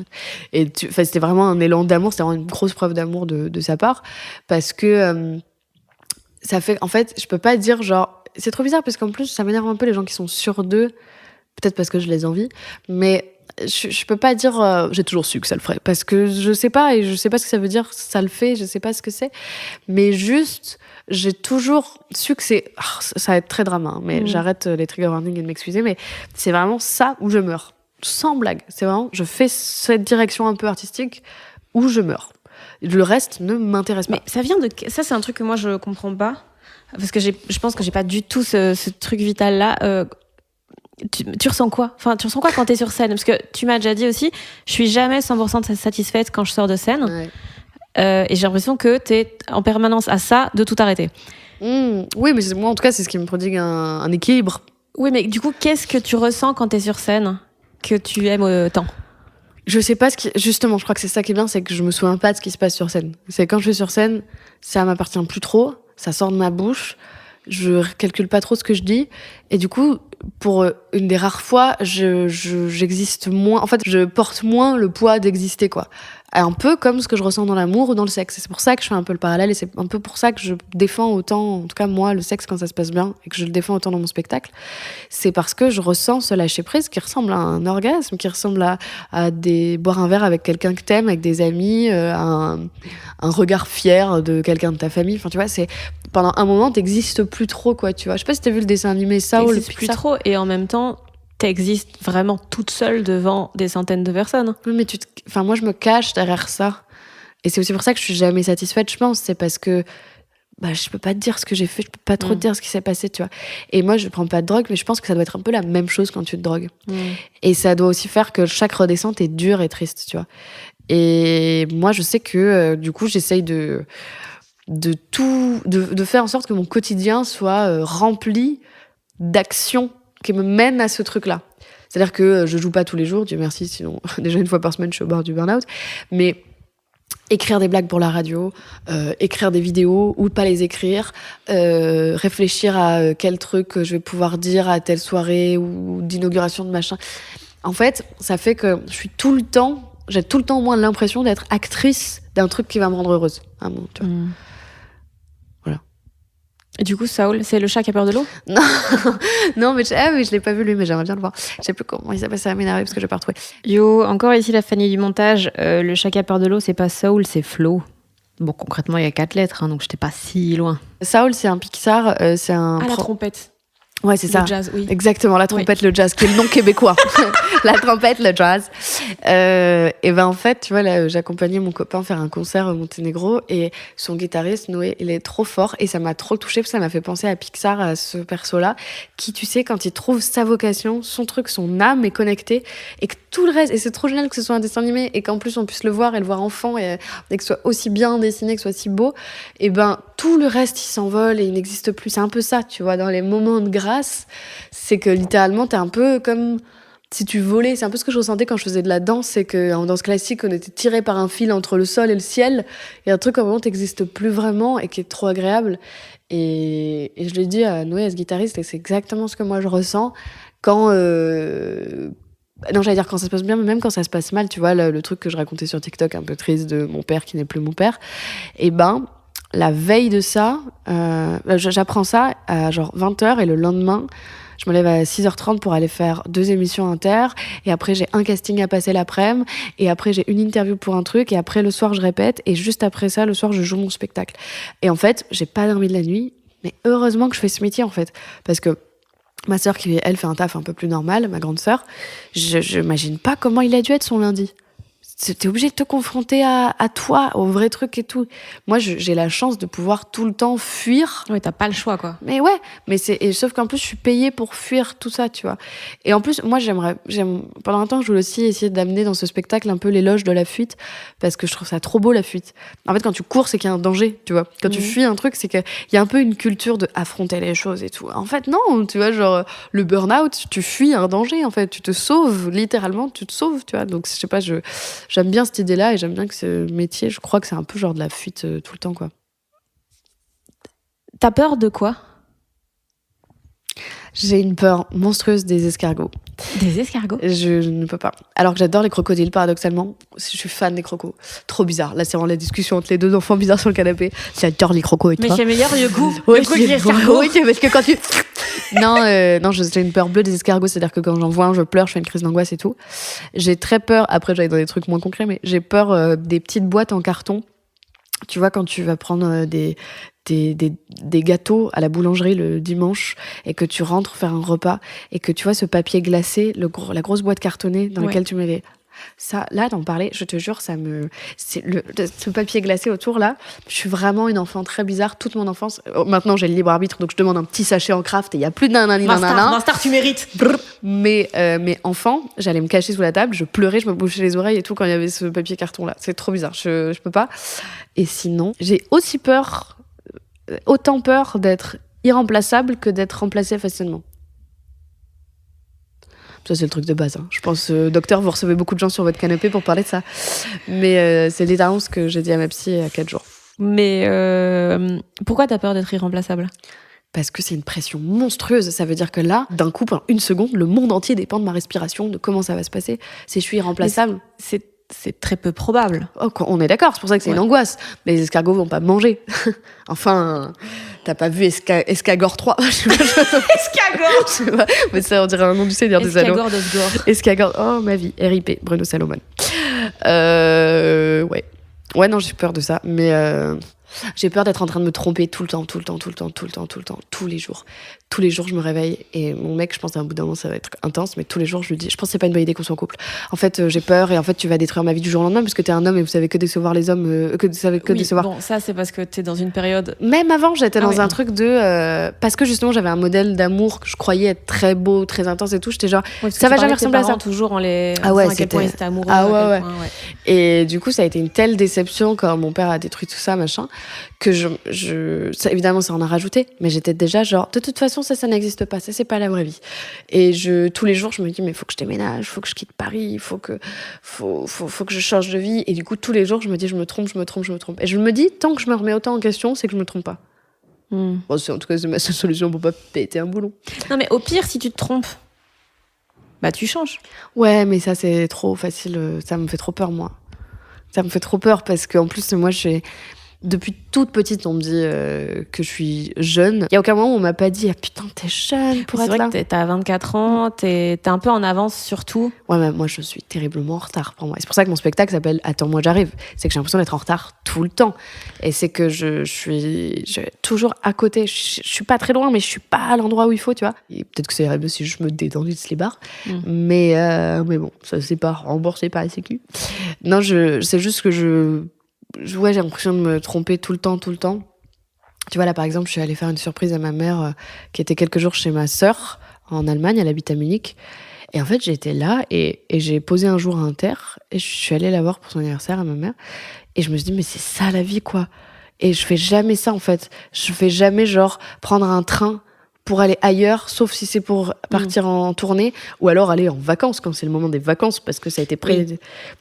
Et c'était vraiment un élan d'amour, c'était vraiment une grosse preuve d'amour de sa part, parce que ça fait, en fait, je peux pas dire genre, c'est trop bizarre parce qu'en plus ça m'énerve un peu les gens qui sont sûrs d'eux, peut-être parce que je les envie, mais je peux pas dire j'ai toujours su que ça le ferait parce que je sais pas et je sais pas ce que ça veut dire ça le fait, je sais pas ce que c'est, mais juste j'ai toujours su que ça va être très drama hein, mais j'arrête les trigger warnings et de m'excuser, mais c'est vraiment ça où je meurs sans blague, c'est vraiment je fais cette direction un peu artistique où je meurs, le reste ne m'intéresse pas. Mais ça vient de ça, c'est un truc que moi je comprends pas parce que je pense que j'ai pas du tout ce truc vital là. Tu ressens quoi? Enfin, tu ressens quoi quand t'es sur scène? Parce que tu m'as déjà dit aussi, je suis jamais 100% satisfaite quand je sors de scène. Ouais. Et j'ai l'impression que t'es en permanence à ça de tout arrêter. Oui, mais moi en tout cas, c'est ce qui me prodigue un équilibre. Oui, mais du coup, qu'est-ce que tu ressens quand t'es sur scène que tu aimes autant? Je sais pas justement, je crois que c'est ça qui est bien, c'est que je me souviens pas de ce qui se passe sur scène. C'est quand je suis sur scène, ça m'appartient plus trop, ça sort de ma bouche. Je calcule pas trop ce que je dis et du coup pour une des rares fois j'existe moins, en fait je porte moins le poids d'exister quoi, un peu comme ce que je ressens dans l'amour ou dans le sexe, et c'est pour ça que je fais un peu le parallèle et c'est un peu pour ça que je défends autant, en tout cas moi, le sexe quand ça se passe bien et que je le défends autant dans mon spectacle, c'est parce que je ressens ce lâcher prise qui ressemble à un orgasme, qui ressemble à boire un verre avec quelqu'un que t'aimes, avec des amis, un regard fier de quelqu'un de ta famille, enfin tu vois, c'est pendant un moment t'existes plus trop quoi, tu vois. Je sais pas si t'as vu le dessin animé Saul, t'existes plus trop et en même temps t'existes vraiment toute seule devant des centaines de personnes. Oui, mais enfin moi je me cache derrière ça et c'est aussi pour ça que je suis jamais satisfaite, je pense, c'est parce que je peux pas te dire ce que j'ai fait, je peux pas trop te dire ce qui s'est passé, tu vois. Et moi je prends pas de drogue, mais je pense que ça doit être un peu la même chose quand tu te drogues. Et ça doit aussi faire que chaque redescente est dure et triste, tu vois. Et moi je sais que du coup j'essaye de faire en sorte que mon quotidien soit rempli d'actions qui me mènent à ce truc-là. C'est-à-dire que je joue pas tous les jours, Dieu merci, sinon déjà une fois par semaine je suis au bord du burn-out, mais écrire des blagues pour la radio, écrire des vidéos ou pas les écrire, réfléchir à quel truc je vais pouvoir dire à telle soirée ou d'inauguration de machin. En fait, ça fait que j'ai tout le temps au moins l'impression d'être actrice d'un truc qui va me rendre heureuse. À un moment, tu vois. Voilà. Et du coup, Saul, c'est le chat qui a peur de l'eau? Non, mais je l'ai pas vu lui, mais j'aimerais bien le voir. Je sais plus comment il s'appelle, ça va m'énerver parce que je vais pas retrouver. Yo, encore ici la Fanny du montage. Le chat qui a peur de l'eau, c'est pas Saul, c'est Flo. Bon, concrètement, il y a 4 lettres, hein, donc j'étais pas si loin. Saul, c'est un Pixar, c'est un... la trompette. Ouais, c'est ça. Le jazz, oui. Exactement, la trompette, le jazz, qui est le nom québécois. La trompette, le jazz. Et ben en fait, tu vois, là, j'accompagnais mon copain faire un concert au Monténégro et son guitariste, Noé, il est trop fort et ça m'a trop touchée parce que ça m'a fait penser à Pixar, à ce perso-là, qui, tu sais, quand il trouve sa vocation, son truc, son âme est connectée et que tout le reste, et c'est trop génial que ce soit un dessin animé et qu'en plus on puisse le voir et le voir enfant et que ce soit aussi bien dessiné, que ce soit si beau, et ben tout le reste il s'envole et il n'existe plus. C'est un peu ça, tu vois, dans les moments de grâce, c'est que littéralement t'es un peu comme si tu volais. C'est un peu ce que je ressentais quand je faisais de la danse, c'est qu'en danse classique on était tiré par un fil entre le sol et le ciel, et un truc au moment t'existes plus vraiment et qui est trop agréable. Et je l'ai dit à Noé, à ce guitariste, et c'est exactement ce que moi je ressens quand non, j'allais dire quand ça se passe bien, mais même quand ça se passe mal, tu vois, le truc que je racontais sur TikTok un peu triste de mon père qui n'est plus mon père, et ben la veille de ça, j'apprends ça à genre 20h et le lendemain, je me lève à 6h30 pour aller faire 2 émissions inter, et après j'ai un casting à passer l'après-midi, et après j'ai une interview pour un truc, et après le soir je répète, et juste après ça, le soir je joue mon spectacle. Et en fait, j'ai pas dormi de la nuit, mais heureusement que je fais ce métier en fait, parce que ma sœur qui, elle, fait un taf un peu plus normal, ma grande sœur, je m'imagine pas comment il a dû être son lundi. T'es obligé de te confronter à toi, au vrai truc et tout. Moi, j'ai la chance de pouvoir tout le temps fuir. Oui, t'as pas le choix, quoi. Mais ouais, sauf qu'en plus, je suis payée pour fuir tout ça, tu vois. Et en plus, moi, pendant un temps, je voulais aussi essayer d'amener dans ce spectacle un peu l'éloge de la fuite, parce que je trouve ça trop beau, la fuite. En fait, quand tu cours, c'est qu'il y a un danger, tu vois. Quand tu fuis un truc, c'est qu'il y a un peu une culture de affronter les choses et tout. En fait, non, tu vois, genre, le burn-out, tu fuis un danger, en fait. Tu te sauves, littéralement, tu te sauves, tu vois. Donc, je sais pas, j'aime bien cette idée-là et j'aime bien que ce métier, je crois que c'est un peu genre de la fuite tout le temps, quoi. T'as peur de quoi? J'ai une peur monstrueuse des escargots. Des escargots? Je ne peux pas. Alors que j'adore les crocodiles, paradoxalement. Je suis fan des crocos. Trop bizarre. Là, c'est vraiment la discussion entre les deux enfants bizarres sur le canapé. J'adore les crocos et toi. Mais qui est meilleur, Yoku? Ouais, Yoku qui est escargot. oui, parce que quand tu... non, j'ai une peur bleue des escargots. C'est-à-dire que quand j'en vois un, je pleure, je fais une crise d'angoisse et tout. J'ai très peur, après j'allais dans des trucs moins concrets, mais j'ai peur des petites boîtes en carton. Tu vois, quand tu vas prendre des gâteaux à la boulangerie le dimanche et que tu rentres faire un repas et que tu vois ce papier glacé, la grosse boîte cartonnée dans laquelle tu mets les... Ça, là, d'en parler, je te jure, ce papier glacé autour, là, je suis vraiment une enfant très bizarre, toute mon enfance. Maintenant, j'ai le libre arbitre, donc je demande un petit sachet en craft et il n'y a plus d'un Master, tu mérites. Mais enfant, j'allais me cacher sous la table, je pleurais, je me bouchais les oreilles et tout quand il y avait ce papier carton-là. C'est trop bizarre, je peux pas. Et sinon, j'ai autant peur d'être irremplaçable que d'être remplacée facilement. Ça, c'est le truc de base. Je pense, docteur, vous recevez beaucoup de gens sur votre canapé pour parler de ça. Mais c'est littéralement ce que j'ai dit à ma psy il y a 4 jours. Mais pourquoi t'as peur d'être irremplaçable? Parce que c'est une pression monstrueuse. Ça veut dire que là, d'un coup, pendant une seconde, le monde entier dépend de ma respiration, de comment ça va se passer. Si je suis irremplaçable... C'est très peu probable. Oh, on est d'accord, c'est pour ça que c'est une angoisse. Mais les escargots vont pas me manger. Enfin, t'as pas vu Escagor 3? Escagor. Mais ça, on dirait un nom du Seigneur des Anneaux. Escagor d'Osgore. Escagor, oh ma vie, RIP, Bruno Salomon. Ouais, non, j'ai peur de ça. Mais j'ai peur d'être en train de me tromper tout le temps, tous les jours. Tous les jours, je me réveille et mon mec, je pense à un bout d'un moment, ça va être intense, mais tous les jours, je lui dis, je pense que c'est pas une bonne idée qu'on soit en couple. En fait, j'ai peur et en fait, tu vas détruire ma vie du jour au lendemain parce que t'es un homme et vous savez que décevoir les hommes, décevoir. Bon, ça, c'est parce que t'es dans une période. Même avant, j'étais dans un truc de. Parce que justement, j'avais un modèle d'amour que je croyais être très beau, très intense et tout. J'étais genre, ça va jamais ressembler à ça. Toujours en les. Ah ouais, à quel point ils étaient amoureux. Ah ouais. Et du coup, ça a été une telle déception quand mon père a détruit tout ça, machin, que ça, évidemment, ça en a rajouté. Mais j'étais déjà genre, de toute façon, ça n'existe pas. Ça, c'est pas la vraie vie. Et tous les jours, je me dis, mais il faut que je déménage, il faut que je quitte Paris, il faut que je change de vie. Et du coup, tous les jours, je me dis, je me trompe. Et je me dis, tant que je me remets autant en question, c'est que je me trompe pas. Bon, en tout cas, c'est ma seule solution pour pas péter un boulon. Non, mais au pire, si tu te trompes, bah tu changes. Ouais, mais ça, c'est trop facile. Ça me fait trop peur, moi. Ça me fait trop peur parce qu'en plus, moi, depuis toute petite, on me dit que je suis jeune. Il n'y a aucun moment où on m'a pas dit « Ah putain, t'es jeune pour être là ». C'est vrai que t'as 24 ans, t'es un peu en avance sur tout. Ouais, mais moi, je suis terriblement en retard pour moi. Et c'est pour ça que mon spectacle s'appelle « Attends-moi, j'arrive ». C'est que j'ai l'impression d'être en retard tout le temps. Et c'est que je suis toujours à côté. Je suis pas très loin, mais je suis pas à l'endroit où il faut, tu vois. Et peut-être que ça irait mieux si je me détendisse les barres. Mais bon, ça, c'est pas remboursé par la Sécu. Non, c'est juste que j'ai l'impression de me tromper tout le temps. Tu vois, là, par exemple, je suis allée faire une surprise à ma mère qui était quelques jours chez ma sœur en Allemagne, elle habite à Munich. Et en fait, j'étais là et j'ai posé un jour à Inter et je suis allée la voir pour son anniversaire à ma mère. Et je me suis dit, mais c'est ça la vie, quoi. Et je fais jamais ça, en fait. Je fais jamais, genre, prendre un train pour aller ailleurs, sauf si c'est pour partir en tournée, ou alors aller en vacances, quand c'est le moment des vacances, parce que ça a été prêt. Oui.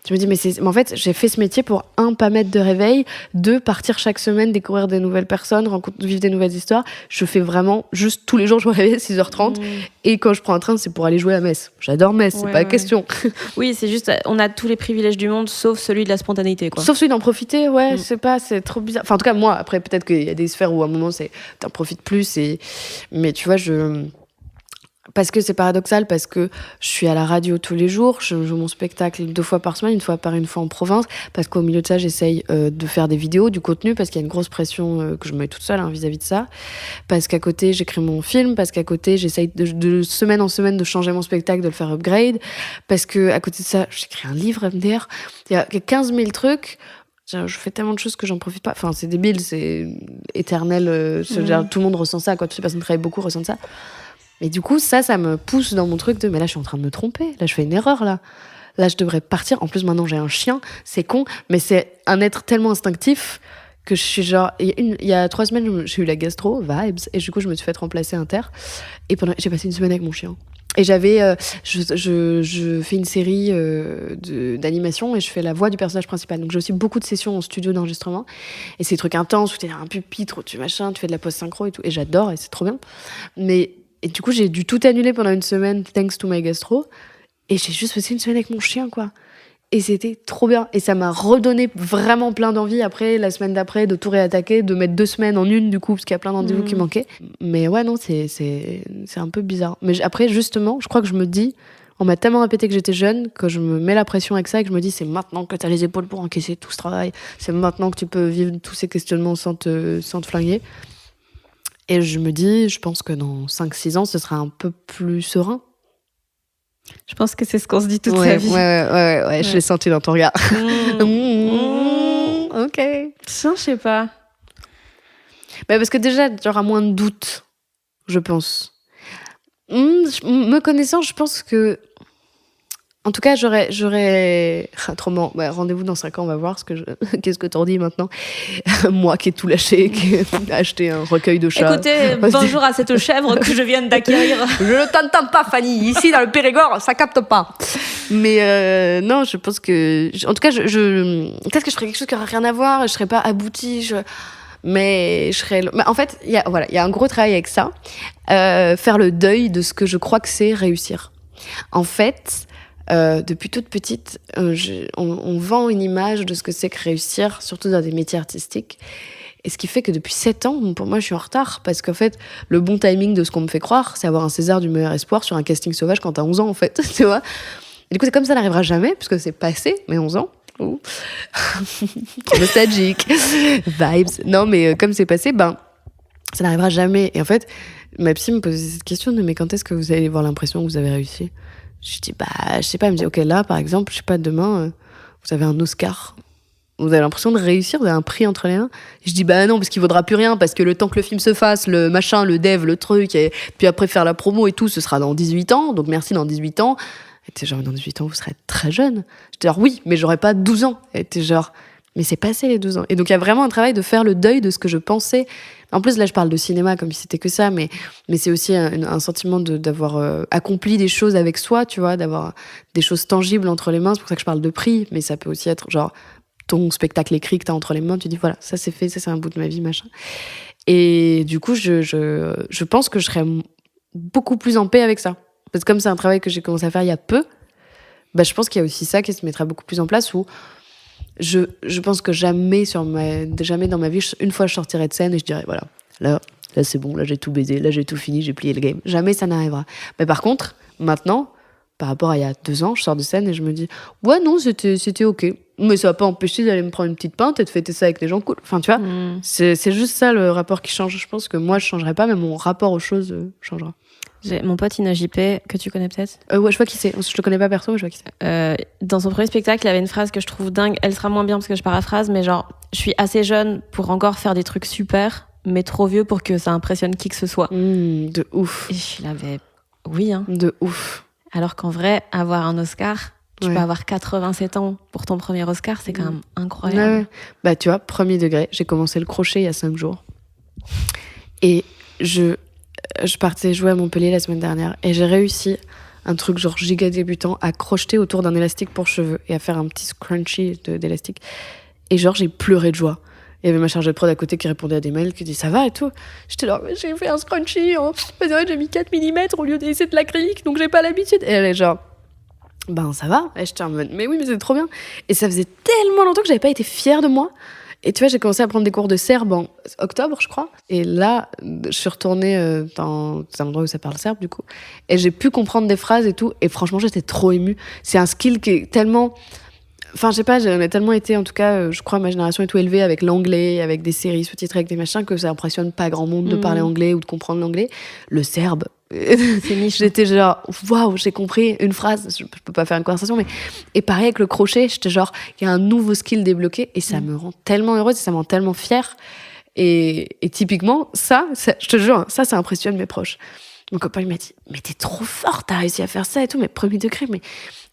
Je me dis, mais en fait, j'ai fait ce métier pour 1, pas mettre de réveil, 2, partir chaque semaine, découvrir des nouvelles personnes, vivre des nouvelles histoires. Je fais vraiment juste tous les jours, je me réveille à 6h30, et quand je prends un train, c'est pour aller jouer à Metz. J'adore Metz, c'est pas la question. Oui, c'est juste, on a tous les privilèges du monde, sauf celui de la spontanéité, quoi. Sauf celui d'en profiter, ouais, je sais pas, c'est trop bizarre. Enfin, en tout cas, moi, après, peut-être qu'il y a des sphères où à un moment, t'en profites plus, mais tu vois, parce que c'est paradoxal, parce que je suis à la radio tous les jours, je joue mon spectacle 2 fois par semaine, une fois en province, parce qu'au milieu de ça, j'essaye de faire des vidéos, du contenu, parce qu'il y a une grosse pression que je me mets toute seule vis-à-vis de ça, parce qu'à côté, j'écris mon film, parce qu'à côté, j'essaye de semaine en semaine de changer mon spectacle, de le faire upgrade, parce qu'à côté de ça, j'écris un livre MDR, il y a 15 000 trucs. Je fais tellement de choses que j'en profite pas. Enfin, c'est débile, c'est éternel. Tout le monde ressent ça, quoi. Toutes les personnes qui travaillent beaucoup ressentent ça. Mais du coup, ça me pousse dans mon truc de mais là, je suis en train de me tromper. Là, je fais une erreur, là. Là, je devrais partir. En plus, maintenant, j'ai un chien. C'est con, mais c'est un être tellement instinctif que je suis genre... Il y a 3 semaines, j'ai eu la gastro, vibes, et du coup, je me suis fait remplacer Inter. Et j'ai passé une semaine avec mon chien. Et j'avais, je fais une série d'animation et je fais la voix du personnage principal. Donc j'ai aussi beaucoup de sessions en studio d'enregistrement. Et c'est des trucs intenses où t'es dans un pupitre, où tu fais de la post-synchro et tout. Et j'adore et c'est trop bien. Mais Et du coup, j'ai dû tout annuler pendant une semaine, thanks to my gastro. Et j'ai juste passé une semaine avec mon chien, quoi. Et c'était trop bien. Et ça m'a redonné vraiment plein d'envie après, la semaine d'après, de tout réattaquer, de mettre 2 semaines en une, du coup, parce qu'il y a plein de rendez-vous qui manquaient. Mais ouais, non, c'est un peu bizarre. Mais après, justement, je crois que je me dis, on m'a tellement répété que j'étais jeune, que je me mets la pression avec ça et que je me dis, c'est maintenant que t'as les épaules pour encaisser tout ce travail. C'est maintenant que tu peux vivre tous ces questionnements sans te flinguer. Et je me dis, je pense que dans 5-6 ans, ce sera un peu plus serein. Je pense que c'est ce qu'on se dit toute sa vie. Ouais, je l'ai senti dans ton regard. Ok. Ça, je sais pas. Bah parce que déjà, tu auras moins de doutes, je pense. Me connaissant, je pense que... En tout cas, j'aurais... Autrement, rendez-vous dans 5 ans, on va voir qu'est-ce que t'en dis maintenant. Moi qui ai tout lâché, qui ai acheté un recueil de chats. Écoutez, bonjour à cette chèvre que je viens d'acquérir. Je ne t'entends pas, Fanny. Ici, dans le Périgord, ça capte pas. Mais non, je pense que... En tout cas, peut-être que je ferais quelque chose qui n'aurait rien à voir, je serais pas aboutie, mais je serais... Mais en fait, il y a un gros travail avec ça. Faire le deuil de ce que je crois que c'est réussir. En fait... depuis toute petite, on vend une image de ce que c'est que réussir, surtout dans des métiers artistiques. Et ce qui fait que depuis 7 ans, pour moi, je suis en retard. Parce qu'en fait, le bon timing de ce qu'on me fait croire, c'est avoir un César du meilleur espoir sur un casting sauvage quand t'as 11 ans, en fait. Tu vois ? Et du coup, c'est comme ça n'arrivera jamais, puisque c'est passé, mais 11 ans. Nostalgique. Vibes. Non, mais comme c'est passé, ça n'arrivera jamais. Et en fait, ma psy me posait cette question de mais quand est-ce que vous allez avoir l'impression que vous avez réussi ? Je dis, je sais pas. Elle me dit, ok, là, par exemple, je sais pas, demain, vous avez un Oscar. Vous avez l'impression de réussir, vous avez un prix entre les mains. Et je dis, non, parce qu'il vaudra plus rien, parce que le temps que le film se fasse, le machin, le dev, le truc, et puis après faire la promo et tout, ce sera dans 18 ans. Donc merci, dans 18 ans. Et t'es genre, dans 18 ans, vous serez très jeune. J'étais genre, oui, mais j'aurais pas 12 ans. Et t'es genre, mais c'est passé les 12 ans. Et donc il y a vraiment un travail de faire le deuil de ce que je pensais. En plus, là, je parle de cinéma comme si c'était que ça, mais c'est aussi un sentiment d'avoir accompli des choses avec soi, tu vois, d'avoir des choses tangibles entre les mains. C'est pour ça que je parle de prix, mais ça peut aussi être genre ton spectacle écrit que t'as entre les mains. Tu dis, voilà, ça c'est fait, ça c'est un bout de ma vie, machin. Et du coup, je pense que je serais beaucoup plus en paix avec ça. Parce que comme c'est un travail que j'ai commencé à faire il y a peu, je pense qu'il y a aussi ça qui se mettra beaucoup plus en place où je pense que jamais dans ma vie, une fois je sortirai de scène et je dirais, voilà, là c'est bon, là j'ai tout baisé, là j'ai tout fini, j'ai plié le game. Jamais ça n'arrivera. Mais par contre, maintenant, par rapport à il y a 2 ans, je sors de scène et je me dis, ouais, non, c'était ok. Mais ça va pas empêcher d'aller me prendre une petite pinte et de fêter ça avec des gens cool. Enfin, tu vois, c'est juste ça le rapport qui change. Je pense que moi, je changerai pas, mais mon rapport aux choses changera. J'ai mon pote Ina JP, que tu connais peut-être. Ouais, je vois qui c'est. Je le connais pas perso, mais je vois qui c'est. Dans son premier spectacle, il avait une phrase que je trouve dingue. Elle sera moins bien parce que je paraphrase, mais genre, je suis assez jeune pour encore faire des trucs super, mais trop vieux pour que ça impressionne qui que ce soit. De ouf. Et je l'avais... Oui, hein. De ouf. Alors qu'en vrai, avoir un Oscar, tu peux avoir 87 ans pour ton premier Oscar, c'est quand même incroyable. Ouais. Tu vois, premier degré, j'ai commencé le crochet il y a 5 jours. Et je partais jouer à Montpellier la semaine dernière et j'ai réussi un truc genre giga débutant à crocheter autour d'un élastique pour cheveux et à faire un petit scrunchie d'élastique. Et genre, j'ai pleuré de joie. Il y avait ma chargée de prod à côté qui répondait à des mails, qui dit ça va et tout. J'étais là, j'ai fait un scrunchie, j'ai mis 4 mm au lieu d'essayer de l'acrylique, donc j'ai pas l'habitude. Et elle est genre, ça va. Et j'étais en mode, mais oui, mais c'est trop bien. Et ça faisait tellement longtemps que j'avais pas été fière de moi. Et tu vois, j'ai commencé à prendre des cours de serbe en octobre, je crois. Et là, je suis retournée dans un endroit où ça parle serbe, du coup. Et j'ai pu comprendre des phrases et tout. Et franchement, j'étais trop émue. C'est un skill qui est tellement... Enfin, je sais pas, on a tellement été, en tout cas, je crois, ma génération est tout élevée avec l'anglais, avec des séries sous-titrées, avec des machins, que ça impressionne pas grand monde de parler anglais ou de comprendre l'anglais. Le serbe, c'est niche. J'étais genre, waouh, j'ai compris une phrase, je peux pas faire une conversation, mais. Et pareil avec le crochet, j'étais genre, il y a un nouveau skill débloqué et ça me rend tellement heureuse et ça me rend tellement fière. Et typiquement, ça, je te jure, ça impressionne mes proches. Mon copain, il m'a dit, mais t'es trop forte, t'as réussi à faire ça et tout, mais premier degré, mais.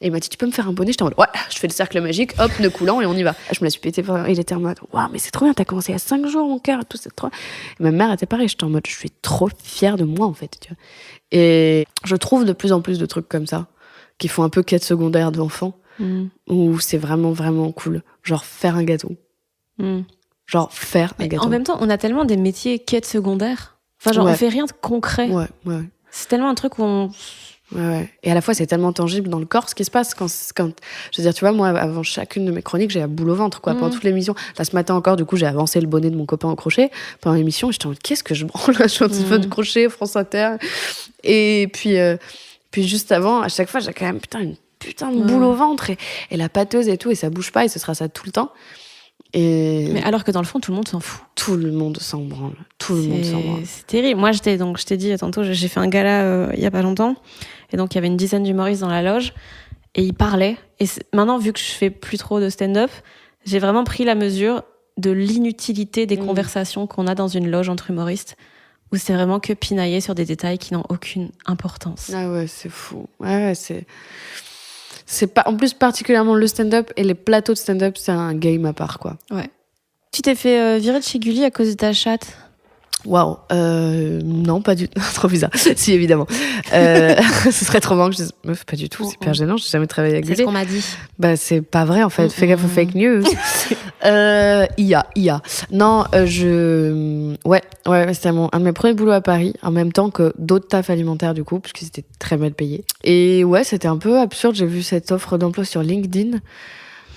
Et il m'a dit, tu peux me faire un bonnet? J'étais en mode, ouais, je fais le cercle magique, hop, nœud coulant et on y va. Je me la suis pété, il était en mode, waouh, mais c'est trop bien, t'as commencé il y a 5 jours, mon cœur, tout, c'est trop. Et ma mère était pareil, j'étais en mode, je suis trop fière de moi, en fait, tu vois. Et je trouve de plus en plus de trucs comme ça, qui font un peu quête secondaire d'enfant, où c'est vraiment, vraiment cool. Genre, faire un gâteau. Genre, faire un gâteau. En même temps, on a tellement des métiers quête secondaire. Enfin, genre, on fait rien de concret. Ouais. C'est tellement un truc où on... Ouais. Et à la fois, c'est tellement tangible dans le corps ce qui se passe quand je veux dire, tu vois, moi, avant chacune de mes chroniques, j'ai la boule au ventre, quoi. Pendant toute l'émission. Là, ce matin encore, du coup, j'ai avancé le bonnet de mon copain au crochet pendant l'émission. Et j'étais en mode, qu'est-ce que je branle là, je suis en train de crochet, France Inter. Et puis juste avant, à chaque fois, j'ai quand même une putain de boule au ventre et la pâteuse et tout, et ça bouge pas, et ce sera ça tout le temps. Mais alors que dans le fond, tout le monde s'en fout. Tout le monde s'en branle. Tout le monde s'en branle. C'est terrible. Moi, je t'ai dit tantôt, j'ai fait un gala il y a pas longtemps. Et donc, il y avait une dizaine d'humoristes dans la loge. Et ils parlaient. Et maintenant, vu que je fais plus trop de stand-up, j'ai vraiment pris la mesure de l'inutilité des conversations qu'on a dans une loge entre humoristes, où c'est vraiment que pinailler sur des détails qui n'ont aucune importance. Ah ouais, c'est fou. Ouais, c'est pas, en plus, particulièrement le stand-up et les plateaux de stand-up, c'est un game à part, quoi. Ouais. Tu t'es fait virer de chez Gulli à cause de ta chatte? Waouh, non, pas du tout. Trop bizarre. Si, évidemment. Ce serait trop marrant que je dise, meuf, pas du tout, c'est hyper gênant, j'ai jamais travaillé avec Gulli. C'est ce qu'on m'a dit. Bah, c'est pas vrai, en fait. Fais gaffe aux fake news. IA. Non, ouais, c'était un de mes premiers boulots à Paris, en même temps que d'autres tafs alimentaires, du coup, parce que c'était très mal payé. Et ouais, c'était un peu absurde. J'ai vu cette offre d'emploi sur LinkedIn.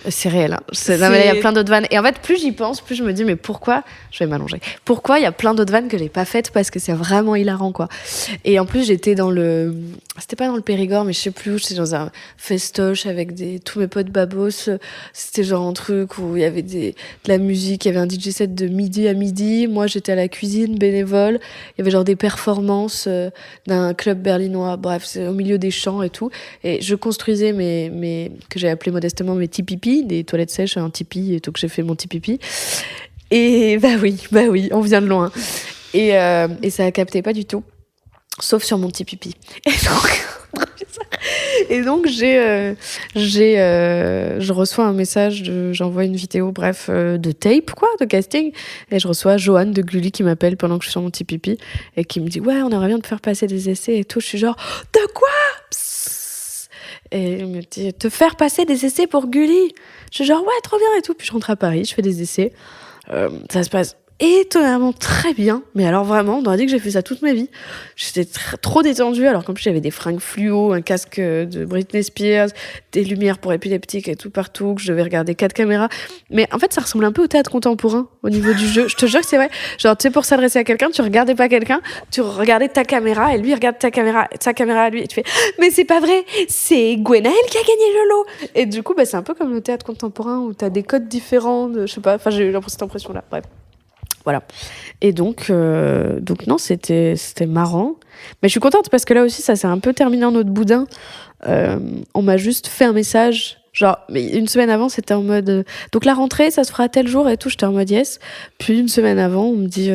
C'est réel, hein. Non, mais là, il y a plein d'autres vannes. Et en fait, plus j'y pense, plus je me dis, mais pourquoi? Je vais m'allonger. Pourquoi il y a plein d'autres vannes que j'ai pas faites parce que c'est vraiment hilarant, quoi. Et en plus, j'étais c'était pas dans le Périgord, mais je sais plus où. J'étais dans un festoche avec tous mes potes babos. C'était genre un truc où il y avait de la musique. Il y avait un DJ set de midi à midi. Moi, j'étais à la cuisine, bénévole. Il y avait genre des performances d'un club berlinois. Bref, c'est au milieu des champs et tout. Et je construisais que j'ai appelé modestement mes petits pipis, des toilettes sèches, un tipi, et tout, que j'ai fait mon petit pipi. Et bah oui, on vient de loin. Et ça a capté pas du tout, sauf sur mon petit pipi. Et donc je reçois un message, j'envoie une vidéo, bref, de tape, quoi, de casting, et je reçois Joanne de Gulli qui m'appelle pendant que je suis sur mon petit pipi et qui me dit, ouais, on aimerait bien te faire passer des essais et tout. Je suis genre, de quoi? Et il me dit, te faire passer des essais pour Gulli? Je suis genre, ouais, trop bien et tout. Puis je rentre à Paris, je fais des essais. Ça se passe étonnamment très bien. Mais alors vraiment, on aurait dit que j'ai fait ça toute ma vie. J'étais trop détendue. Alors qu'en plus, j'avais des fringues fluo, un casque de Britney Spears, des lumières pour épileptiques et tout partout, que je devais regarder 4 caméras. Mais en fait, ça ressemble un peu au théâtre contemporain au niveau du jeu. Je te jure que c'est vrai. Genre, tu sais, pour s'adresser à quelqu'un, tu regardais pas quelqu'un, tu regardais ta caméra et lui regarde sa caméra à lui et tu fais, mais c'est pas vrai, c'est Gwenaël qui a gagné le lot. Et du coup, c'est un peu comme le théâtre contemporain où t'as des codes différents, je sais pas, enfin, j'ai eu cette impression-là. Bref. Voilà. Et donc non, c'était marrant. Mais je suis contente parce que là aussi, ça s'est un peu terminé en autre boudin. On m'a juste fait un message. Genre, mais une semaine avant, c'était en mode... donc la rentrée, ça se fera tel jour et tout. J'étais en mode yes. Puis une semaine avant, on me dit...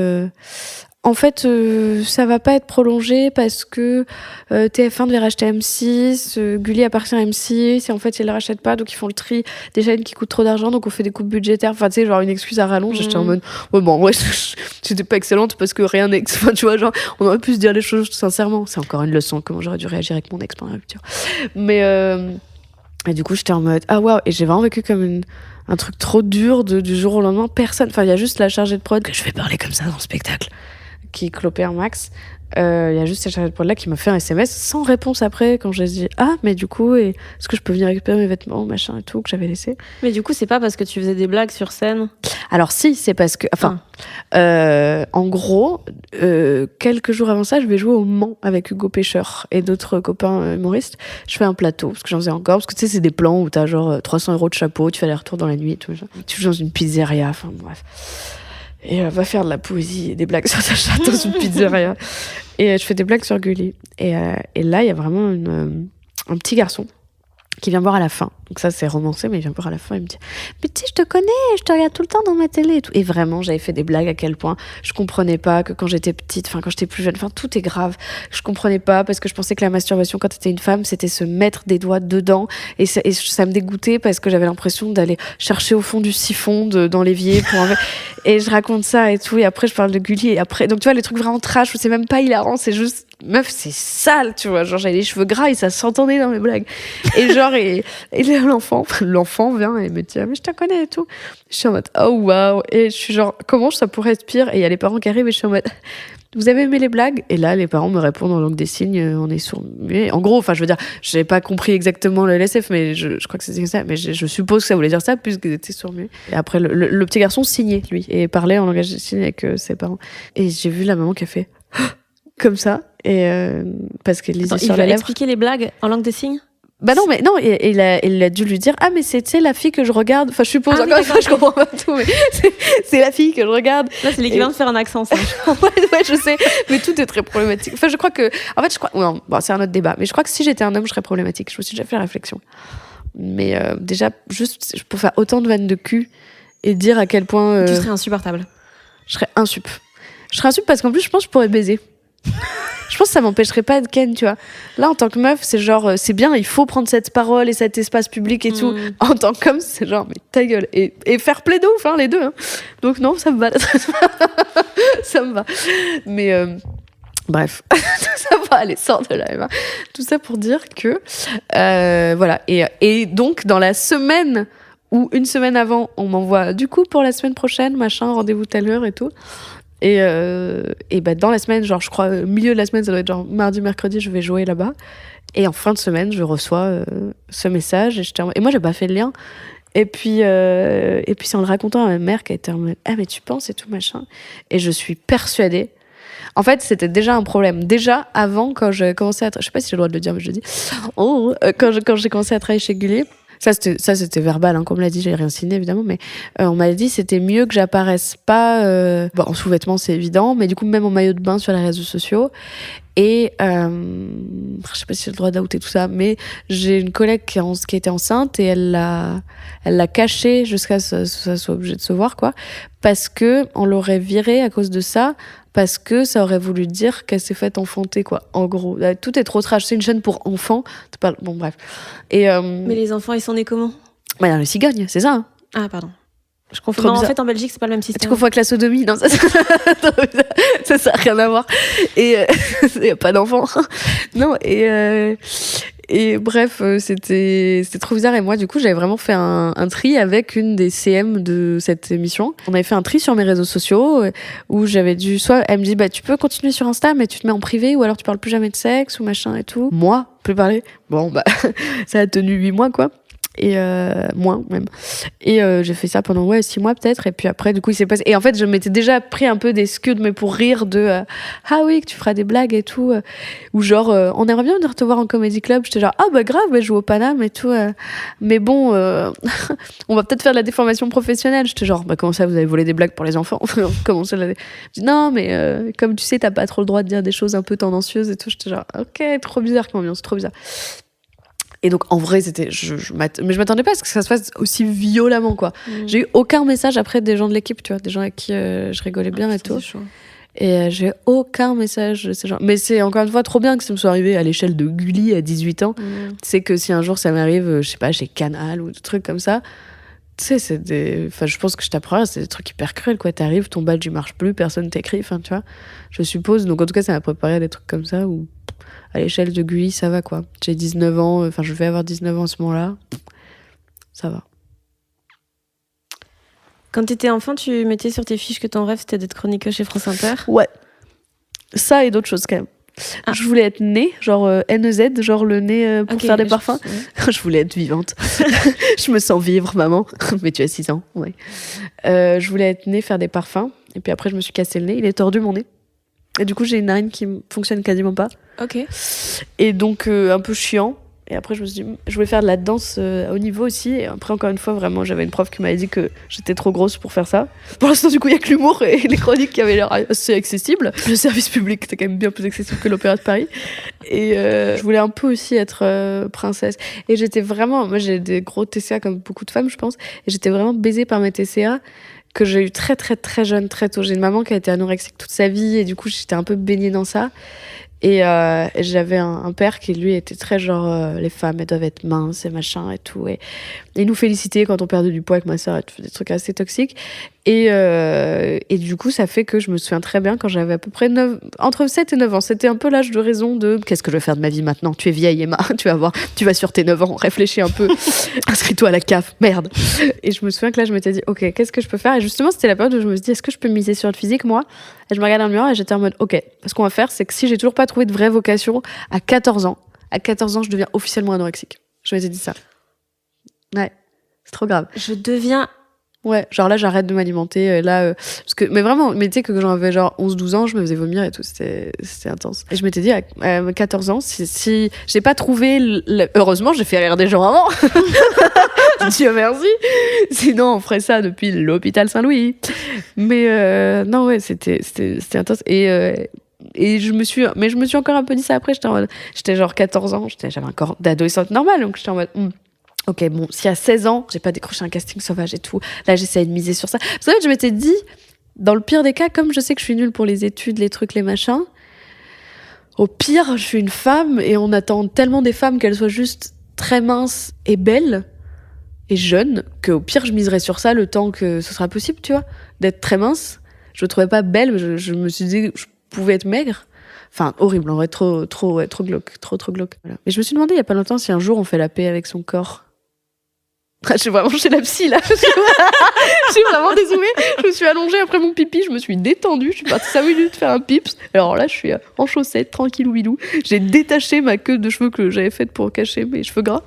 en fait, ça va pas être prolongé parce que TF1 devait racheter M6, Gulli appartient à M6, et en fait, ils le rachètent pas, donc ils font le tri des chaînes qui coûtent trop d'argent, donc on fait des coupes budgétaires. Enfin, tu sais, genre une excuse à rallonge. J'étais en mode, ouais, c'était pas excellente parce que rien n'est... Enfin, tu vois, genre, on aurait pu se dire les choses sincèrement. C'est encore une leçon, comment j'aurais dû réagir avec mon ex pendant la rupture. Mais, et du coup, j'étais en mode, ah waouh, et j'ai vraiment vécu comme un truc trop dur du jour au lendemain. Personne, enfin, il y a juste la chargée de prod que je vais parler comme ça dans le spectacle, qui clopait un max. Il y a juste cette chargée de prod là qui m'a fait un SMS sans réponse après quand j'ai dit, ah, mais du coup, est-ce que je peux venir récupérer mes vêtements, machin et tout, que j'avais laissé. Mais du coup, c'est pas parce que tu faisais des blagues sur scène? Alors si, c'est parce que, en gros, quelques jours avant ça, je vais jouer au Mans avec Hugo Pêcheur et d'autres copains humoristes. Je fais un plateau, parce que j'en faisais encore, parce que tu sais, c'est des plans où t'as genre 300 € de chapeau, tu fais les retours dans la nuit et tout. Tu joues dans une pizzeria, enfin bref. Et va faire de la poésie et des blagues sur ta chatte dans une pizzeria. Et je fais des blagues sur Gulli. Et là, il y a vraiment un petit garçon qui vient me voir à la fin. Donc ça, c'est romancé, mais il vient me voir à la fin. Il me dit, mais tu sais, je te connais, je te regarde tout le temps dans ma télé et tout. Et vraiment, j'avais fait des blagues à quel point je comprenais pas que quand j'étais petite, enfin quand j'étais plus jeune, enfin tout est grave. Je comprenais pas parce que je pensais que la masturbation quand t'étais une femme, c'était se mettre des doigts dedans. Et ça me dégoûtait parce que j'avais l'impression d'aller chercher au fond du siphon dans l'évier pour enlever. Et je raconte ça et tout. Et après, je parle de Gulli. Et après, donc tu vois, les trucs vraiment trash où c'est même pas hilarant, c'est juste meuf, c'est sale, tu vois. Genre, j'avais les cheveux gras et ça s'entendait dans mes blagues. Et genre, et là, l'enfant vient et me dit, ah, mais je te connais et tout. Je suis en mode, oh waouh. Et je suis genre, comment ça pourrait être pire? Et il y a les parents qui arrivent et je suis en mode, vous avez aimé les blagues? Et là, les parents me répondent en langue des signes, on est sourd-muet. En gros, enfin, je veux dire, j'ai pas compris exactement le LSF, mais je crois que c'était ça. Mais je suppose que ça voulait dire ça, puisqu'ils étaient sourds-muets. Et après, le petit garçon signait, lui, et parlait en langage des signes avec ses parents. Et j'ai vu la maman qui a fait comme ça, et parce qu'elle lisait sur la lèvre. Expliquer les blagues en langue des signes? Bah non, mais non, il a dû lui dire, ah, mais c'est la fille que je regarde. Enfin, je suppose, encore une fois, je comprends pas tout, mais c'est la fille que je regarde. Là, c'est l'équivalent de faire un accent, ça. ouais, je sais, mais tout est très problématique. Enfin, je crois que, en fait, non, bon, c'est un autre débat, mais je crois que si j'étais un homme, je serais problématique. Je me suis déjà fait la réflexion. Mais déjà, juste pour faire autant de vannes de cul et dire à quel point. Tu serais insupportable. Je serais insup. Je serais insup parce qu'en plus, je pense que je pourrais baiser. Je pense que ça m'empêcherait pas de ken, tu vois. Là, en tant que meuf, c'est genre, c'est bien, il faut prendre cette parole et cet espace public et tout. En tant qu'homme, c'est genre, mais ta gueule. Et faire plaido, enfin, les deux. Hein. Donc non, ça me va. Ça me va. Mais bref, ça va, allez, sors de là, Emma. Tout ça pour dire que, voilà. Et donc, dans la semaine où, une semaine avant, on m'envoie, du coup, pour la semaine prochaine, machin, rendez-vous telle heure et tout. Et bah dans la semaine, genre je crois milieu de la semaine, ça doit être genre mardi, mercredi, je vais jouer là-bas. Et en fin de semaine, je reçois ce message et moi j'ai pas fait le lien. Et puis c'est en le racontant à ma mère qui a été en mode ah mais tu penses et tout machin. Et je suis persuadée. En fait, c'était déjà un problème. Déjà avant quand j'ai commencé à je sais pas si j'ai le droit de le dire mais je le dis. Quand j'ai commencé à travailler chez Gulli. Ça, c'était verbal, hein, comme l'a dit, j'ai rien signé, évidemment, mais on m'a dit c'était mieux que j'apparaisse pas en sous-vêtements, c'est évident, mais du coup, même en maillot de bain sur les réseaux sociaux. Et je sais pas si j'ai le droit d'outer tout ça, mais j'ai une collègue qui était enceinte et elle l'a cachée jusqu'à ce que ça soit obligé de se voir, quoi, parce que on l'aurait virée à cause de ça. Parce que ça aurait voulu dire qu'elle s'est faite enfanter, quoi. En gros, tout est trop trash. C'est une chaîne pour enfants. Bon, bref. Et, mais les enfants, ils sont nés comment? Bah, il y a le cigogne, c'est ça. Hein. Ah, pardon. Je confonds. Non, en fait, en Belgique, c'est pas le même système. Tu confonds avec la sodomie? Non, ça n'a rien à voir. Et il n'y a pas d'enfants. Non, et bref, c'était trop bizarre. Et moi, du coup, j'avais vraiment fait un tri avec une des CM de cette émission. On avait fait un tri sur mes réseaux sociaux où j'avais dû... Soit elle me dit, bah, tu peux continuer sur Insta, mais tu te mets en privé, ou alors tu parles plus jamais de sexe, ou machin et tout. Moi, plus parler. Bon, bah, ça a tenu 8 mois, quoi. Et moins même. Et j'ai fait ça pendant 6 mois peut-être. Et puis après, du coup, il s'est passé. Et en fait, je m'étais déjà pris un peu des scuds, mais pour rire de ah oui, que tu feras des blagues et tout. Ou genre, on aimerait bien venir te voir en comedy club. J'étais genre, ah bah grave, je joue au Paname et tout. Mais bon, on va peut-être faire de la déformation professionnelle. J'étais genre, bah comment ça, vous avez volé des blagues pour les enfants? Comment ça, je dis, non, mais comme tu sais, t'as pas trop le droit de dire des choses un peu tendancieuses et tout. J'étais genre, ok, trop bizarre comme ambiance, trop bizarre. Et donc, en vrai, c'était... mais je m'attendais pas à ce que ça se fasse aussi violemment, quoi. J'ai eu aucun message après des gens de l'équipe, tu vois, des gens avec qui je rigolais bien et tout. Et j'ai aucun message de ces gens. Mais c'est encore une fois trop bien que ça me soit arrivé à l'échelle de Gulli à 18 ans. C'est que si un jour ça m'arrive, je sais pas, chez Canal ou des trucs comme ça, tu sais, c'est des... Enfin, je pense que je t'apprends, c'est des trucs hyper cruels, quoi. T'arrives, ton badge, il marche plus, personne t'écrit, enfin, tu vois. Je suppose. Donc, en tout cas, ça m'a préparé à des trucs comme ça où... À l'échelle de Gulli, ça va, quoi. J'ai 19 ans, enfin, je vais avoir 19 ans à ce moment-là. Ça va. Quand t'étais enfant, tu mettais sur tes fiches que ton rêve, c'était d'être chroniqueuse chez France Inter? Ouais. Ça et d'autres choses, quand même. Ah. Je voulais être née, genre NEZ, genre le nez pour faire des parfums. Je voulais être vivante. Je me sens vivre, maman. Mais tu as 6 ans, ouais. Je voulais être née, faire des parfums. Et puis après, je me suis cassé le nez. Il est tordu, mon nez. Et du coup, j'ai une narine qui fonctionne quasiment pas. Ok. Et donc, un peu chiant. Et après, je me suis dit, je voulais faire de la danse à haut niveau aussi. Et après, encore une fois, vraiment, j'avais une prof qui m'avait dit que j'étais trop grosse pour faire ça. Pour l'instant, du coup, il y a que l'humour et les chroniques qui avaient l'air assez accessibles. Le service public était quand même bien plus accessible que l'Opéra de Paris. Et je voulais un peu aussi être princesse. Et j'étais vraiment... Moi, j'ai des gros TCA comme beaucoup de femmes, je pense. Et j'étais vraiment baisée par mes TCA que j'ai eu très, très, très jeune, très tôt. J'ai une maman qui a été anorexique toute sa vie. Et du coup, j'étais un peu baignée dans ça. Et j'avais un père qui, lui, était très genre les femmes, elles doivent être minces et machin et tout. Et il nous félicitait quand on perdait du poids avec ma sœur et tout, des trucs assez toxiques. Et du coup, ça fait que je me souviens très bien quand j'avais à peu près entre 7 et 9 ans. C'était un peu l'âge de raison de qu'est-ce que je vais faire de ma vie maintenant ? Tu es vieille, Emma, tu vas sur tes 9 ans, réfléchis un peu, inscris-toi à la CAF, merde. Et je me souviens que là, je m'étais dit, ok, qu'est-ce que je peux faire ? Et justement, c'était la période où je me suis dit, est-ce que je peux miser sur le physique, moi ? Et je me regardais dans le miroir et j'étais en mode, ok, ce qu'on va faire, c'est que si j'ai toujours pas trouvé de vraie vocation, à 14 ans, je deviens officiellement anorexique. Je m'étais dit ça. Ouais, c'est trop grave. Je deviens... Ouais, genre là, j'arrête de m'alimenter. Parce que, mais vraiment, mais tu sais que quand j'avais genre 11-12 ans, je me faisais vomir et tout. C'était intense. Et je m'étais dit, à 14 ans, si j'ai pas trouvé. Heureusement, j'ai fait rire des gens avant. Dieu merci. Sinon, on ferait ça depuis l'hôpital Saint-Louis. Mais non, ouais, c'était intense. Et je me suis encore un peu dit ça après. J'étais genre 14 ans, j'avais un corps d'adolescente normale. Donc j'étais en mode. Ok, bon, si à 16 ans, j'ai pas décroché un casting sauvage et tout, là, j'essayais de miser sur ça. Parce qu'en fait, je m'étais dit, dans le pire des cas, comme je sais que je suis nulle pour les études, les trucs, les machins, au pire, je suis une femme et on attend tellement des femmes qu'elles soient juste très minces et belles et jeunes, qu'au pire, je miserais sur ça le temps que ce sera possible, tu vois, d'être très mince. Je me trouvais pas belle, mais je me suis dit que je pouvais être maigre. Enfin, horrible, en vrai, trop glauque, trop glauque. Voilà. Mais je me suis demandé il y a pas longtemps si un jour on fait la paix avec son corps. Je suis vraiment chez la psy, là. Je suis vraiment désolée. Je me suis allongée après mon pipi, je me suis détendue. Je suis partie 5 minutes faire un pips. Alors là, je suis en chaussettes, tranquille ouilou. J'ai détaché ma queue de cheveux que j'avais faite pour cacher mes cheveux gras.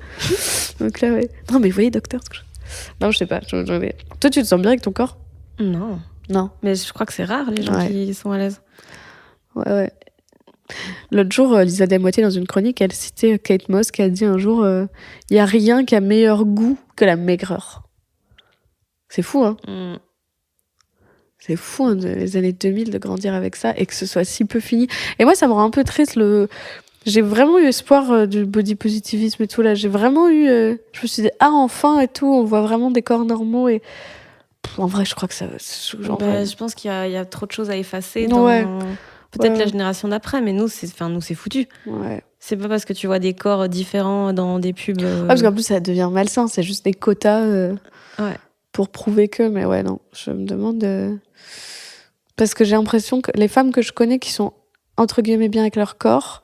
Donc là, ouais. Non, mais vous voyez, docteur. Non, je sais pas. Toi, tu te sens bien avec ton corps ? Non. Non. Mais je crois que c'est rare, les gens qui sont à l'aise. Ouais. L'autre jour, Lisa Desmoitiers, dans une chronique, elle citait Kate Moss qui a dit un jour « Il y a rien qui a meilleur goût que la maigreur ». C'est fou, hein C'est fou, hein, les années 2000, de grandir avec ça et que ce soit si peu fini. Et moi, ça me rend un peu triste. J'ai vraiment eu espoir du body positivisme et tout. Là, j'ai vraiment eu... je me suis dit « Ah, enfin !» et tout. On voit vraiment des corps normaux et... en vrai, je crois que ça... je pense qu'il y a trop de choses à effacer dans... Ouais. Peut-être la génération d'après, mais nous, c'est foutu. Ouais. C'est pas parce que tu vois des corps différents dans des pubs. Ouais, parce qu'en plus, ça devient malsain. C'est juste des quotas pour prouver que. Mais ouais, non. Je me demande. Parce que j'ai l'impression que les femmes que je connais qui sont entre guillemets bien avec leur corps,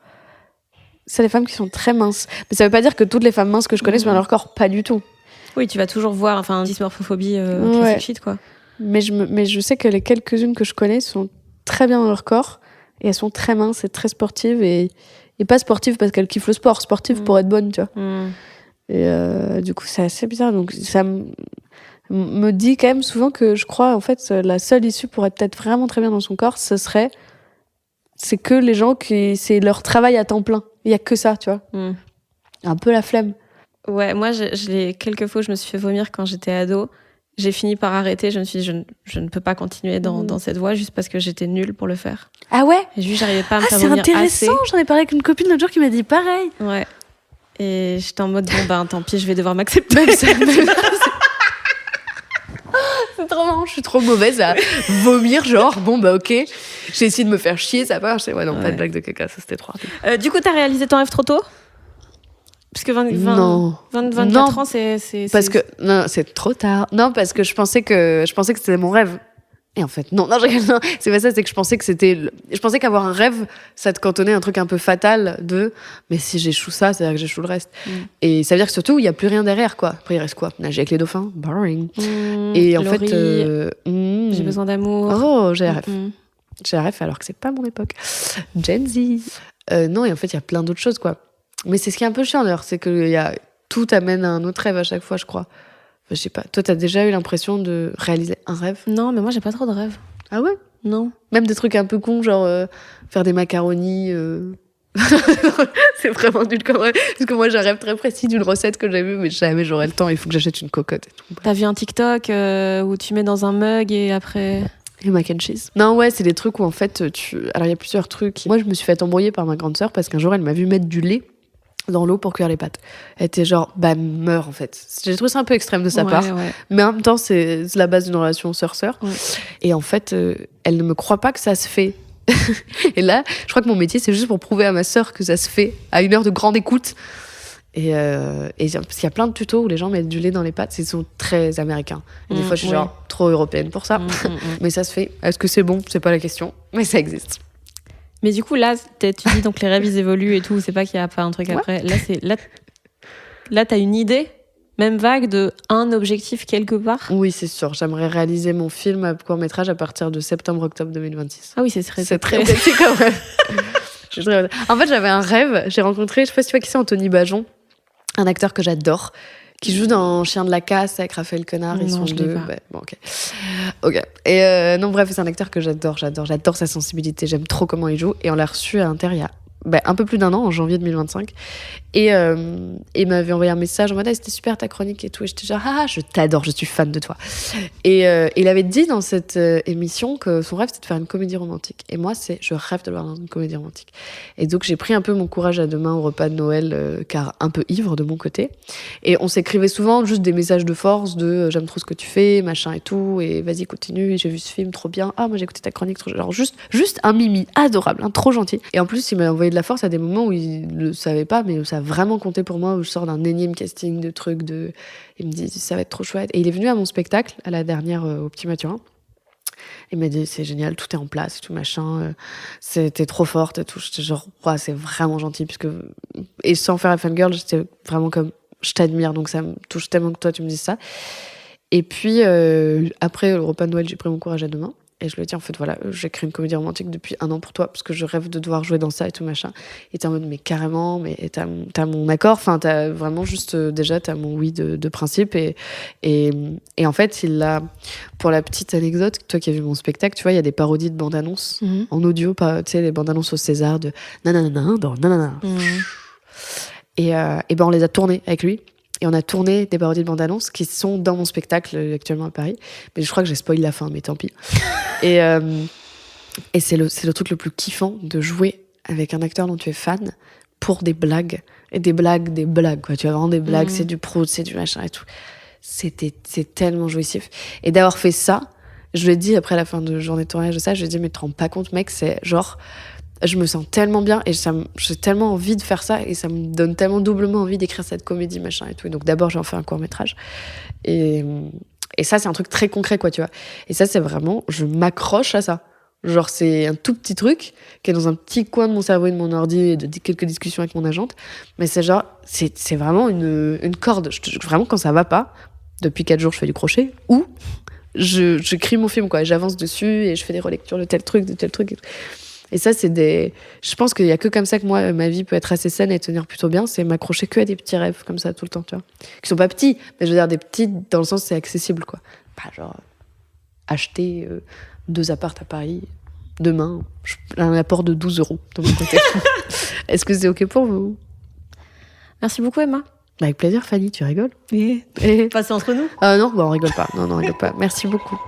c'est les femmes qui sont très minces. Mais ça veut pas dire que toutes les femmes minces que je connais sont bien leur corps. Pas du tout. Oui, tu vas toujours voir dysmorphophobie classique shit, quoi. Mais je sais que les quelques-unes que je connais sont très bien dans leur corps. Et elles sont très minces et très sportives. Et pas sportives parce qu'elles kiffent le sport. Sportives pour être bonnes, tu vois. Et du coup, c'est assez bizarre. Donc, ça me dit quand même souvent que je crois, en fait, la seule issue pour être peut-être vraiment très bien dans son corps, c'est que les gens c'est leur travail à temps plein. Il y a que ça, tu vois. Un peu la flemme. Ouais, moi, quelques fois, je me suis fait vomir quand j'étais ado. J'ai fini par arrêter. Je me suis dit, je ne peux pas continuer dans cette voie juste parce que j'étais nulle pour le faire. Ah ouais ? Et juste, j'arrivais pas à me faire vomir assez. C'est intéressant. J'en ai parlé avec une copine l'autre jour qui m'a dit pareil. Ouais. Et j'étais en mode, tant pis, je vais devoir m'accepter. C'est trop marrant. Je suis trop mauvaise à vomir, genre, ok. J'ai essayé de me faire chier, ça marche. Ouais, non, pas de blague de caca, ça c'était trop rapide. Du coup, t'as réalisé ton rêve trop tôt ? Parce que 24 ans, c'est... Parce que... Non, c'est trop tard. Non, parce que je pensais que c'était mon rêve. Et en fait, non, non, c'est pas ça, c'est que je pensais que c'était... Je pensais qu'avoir un rêve, ça te cantonnait un truc un peu fatal de... Mais si j'échoue ça, c'est-à-dire que j'échoue le reste. Et ça veut dire que surtout, il n'y a plus rien derrière, quoi. Après, il reste quoi ? Nager avec les dauphins ? Boring. Et en Laurie, fait... j'ai besoin d'amour. Oh, j'ai un rêve. J'ai un rêve alors que c'est pas mon époque. Gen Z. Non, et en fait, il y a plein d'autres choses, quoi. Mais c'est ce qui est un peu chiant d'ailleurs, c'est que tout amène à un autre rêve à chaque fois, je crois. Enfin, je sais pas. Toi, t'as déjà eu l'impression de réaliser un rêve ? Non, mais moi, j'ai pas trop de rêves. Ah ouais ? Non. Même des trucs un peu cons, genre faire des macaronis. C'est vraiment nul comme rêve. Parce que moi, j'ai un rêve très précis d'une recette que j'ai vue, mais jamais j'aurai le temps. Il faut que j'achète une cocotte et tout. T'as vu un TikTok où tu mets dans un mug et après... Et mac and cheese. Non, ouais, c'est des trucs où en fait, alors il y a plusieurs trucs. Moi, je me suis fait embrouiller par ma grande sœur parce qu'un jour, elle m'a vu mettre du lait dans l'eau pour cuire les pâtes. Elle était genre, meurs en fait. J'ai trouvé ça un peu extrême de sa part. Ouais. Mais en même temps, c'est la base d'une relation sœur-sœur. Ouais. Et en fait, elle ne me croit pas que ça se fait. Et là, je crois que mon métier, c'est juste pour prouver à ma sœur que ça se fait à une heure de grande écoute. parce qu'il y a plein de tutos où les gens mettent du lait dans les pâtes, ils sont très américains. Et des fois, je suis genre trop européenne pour ça. Mais ça se fait. Est-ce que c'est bon? C'est pas la question. Mais ça existe. Mais du coup, là, tu dis donc les rêves, ils évoluent et tout. C'est pas qu'il y a pas un truc après. Là, t'as une idée, même vague, de un objectif quelque part? Oui, c'est sûr. J'aimerais réaliser mon film à court-métrage à partir de septembre-octobre 2026. Ah oui, c'est très précis quand même. En fait, j'avais un rêve. J'ai rencontré, je sais pas si tu vois qui c'est, Anthony Bajon, un acteur que j'adore, qui joue dans Chien de la casse avec Raphaël Quenard. Ils sont deux. Ouais, bon, ok. Et non, bref, c'est un acteur que j'adore sa sensibilité. J'aime trop comment il joue. Et on l'a reçu à Inter il y a un peu plus d'un an, en janvier 2025. Et il m'avait envoyé un message en mode c'était super ta chronique et tout. Et j'étais genre je t'adore, je suis fan de toi. Et il avait dit dans cette émission que son rêve c'était de faire une comédie romantique. Et moi je rêve de le voir dans une comédie romantique. Et donc j'ai pris un peu mon courage à deux mains au repas de Noël, car un peu ivre de mon côté. Et on s'écrivait souvent juste des messages de force de j'aime trop ce que tu fais, machin et tout. Et vas-y continue, j'ai vu ce film, trop bien. Ah moi j'ai écouté ta chronique, genre juste un mimi adorable, trop gentil. Et en plus il m'a envoyé de la force à des moments où il le savait pas, mais où ça a vraiment compté pour moi, où je sors d'un énième casting de trucs il me dit ça va être trop chouette. Et il est venu à mon spectacle, à la dernière au Petit Mathurin. Il m'a dit c'est génial, tout est en place et tout machin, c'était trop forte et tout. J'étais genre c'est vraiment gentil, et sans faire la fangirl, j'étais vraiment comme je t'admire, donc ça me touche tellement que toi tu me dises ça. Et puis après le repas de Noël, j'ai pris mon courage à deux mains. Et je lui ai dit, en fait, voilà, j'écris une comédie romantique depuis 1 an pour toi, parce que je rêve de devoir jouer dans ça et tout, machin. Et t'es en mode, mais carrément, mais t'as mon accord, enfin, t'as vraiment juste, déjà, t'as mon oui de principe. Et en fait, pour la petite anecdote, toi qui as vu mon spectacle, tu vois, il y a des parodies de bandes-annonces en audio, tu sais, les bandes-annonces au César de nanana, dans nanana. Et on les a tournées avec lui. Et on a tourné des parodies de bande-annonces qui sont dans mon spectacle actuellement à Paris. Mais je crois que j'ai spoilé la fin, mais tant pis. Et c'est le truc le plus kiffant de jouer avec un acteur dont tu es fan pour des blagues. Et des blagues, quoi. Tu as vraiment des blagues, c'est du prout, c'est du machin et tout. C'est tellement jouissif. Et d'avoir fait ça, je lui ai dit après la fin de journée de tournage de ça, je lui ai dit, mais tu te rends pas compte, mec, c'est genre... Je me sens tellement bien et j'ai tellement envie de faire ça et ça me donne tellement doublement envie d'écrire cette comédie, machin et tout. Et donc d'abord, j'ai en fait un court-métrage. Et ça, c'est un truc très concret, quoi, tu vois. Et ça, c'est vraiment, je m'accroche à ça. Genre, c'est un tout petit truc qui est dans un petit coin de mon cerveau et de mon ordi et de quelques discussions avec mon agente. Mais c'est genre, c'est vraiment une corde. Vraiment, quand ça va pas, depuis 4 jours, je fais du crochet ou je crée mon film, quoi. J'avance dessus et je fais des relectures de tel truc, de tel truc et tout. Et ça, je pense qu'il y a que comme ça que moi, ma vie peut être assez saine et tenir plutôt bien, c'est m'accrocher que à des petits rêves comme ça tout le temps, tu vois. Qui sont pas petits, mais je veux dire des petits dans le sens c'est accessible, quoi. Pas genre acheter 2 apparts à Paris demain, un apport de 12 € de mon côté. Est-ce que c'est ok pour vous? Merci beaucoup, Emma. Avec plaisir, Fanny, tu rigoles? Passer entre nous? Non, on rigole pas. Non, on rigole pas. Merci beaucoup.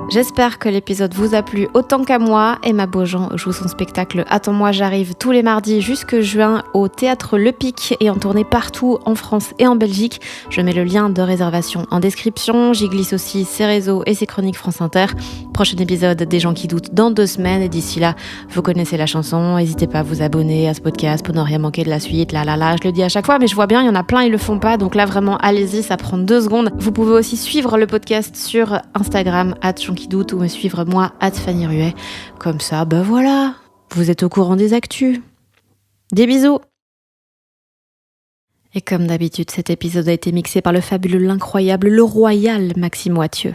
J'espère que l'épisode vous a plu autant qu'à moi. Emma Beaujean joue son spectacle Attends-moi, j'arrive tous les mardis jusque juin au Théâtre Le Pic et en tournée partout en France et en Belgique. Je mets le lien de réservation en description. J'y glisse aussi ses réseaux et ses chroniques France Inter. Prochain épisode des gens qui doutent dans 2 semaines et d'ici là, vous connaissez la chanson. N'hésitez pas à vous abonner à ce podcast pour ne rien manquer de la suite. Je le dis à chaque fois, mais je vois bien, il y en a plein, ils le font pas. Donc là, vraiment, allez-y, ça prend 2 secondes. Vous pouvez aussi suivre le podcast sur Instagram @jonquidoute ou me suivre moi @Fanny Ruet. Comme ça, voilà, vous êtes au courant des actus. Des bisous. Et comme d'habitude, cet épisode a été mixé par le fabuleux, l'incroyable, le royal Maxime Wathieu.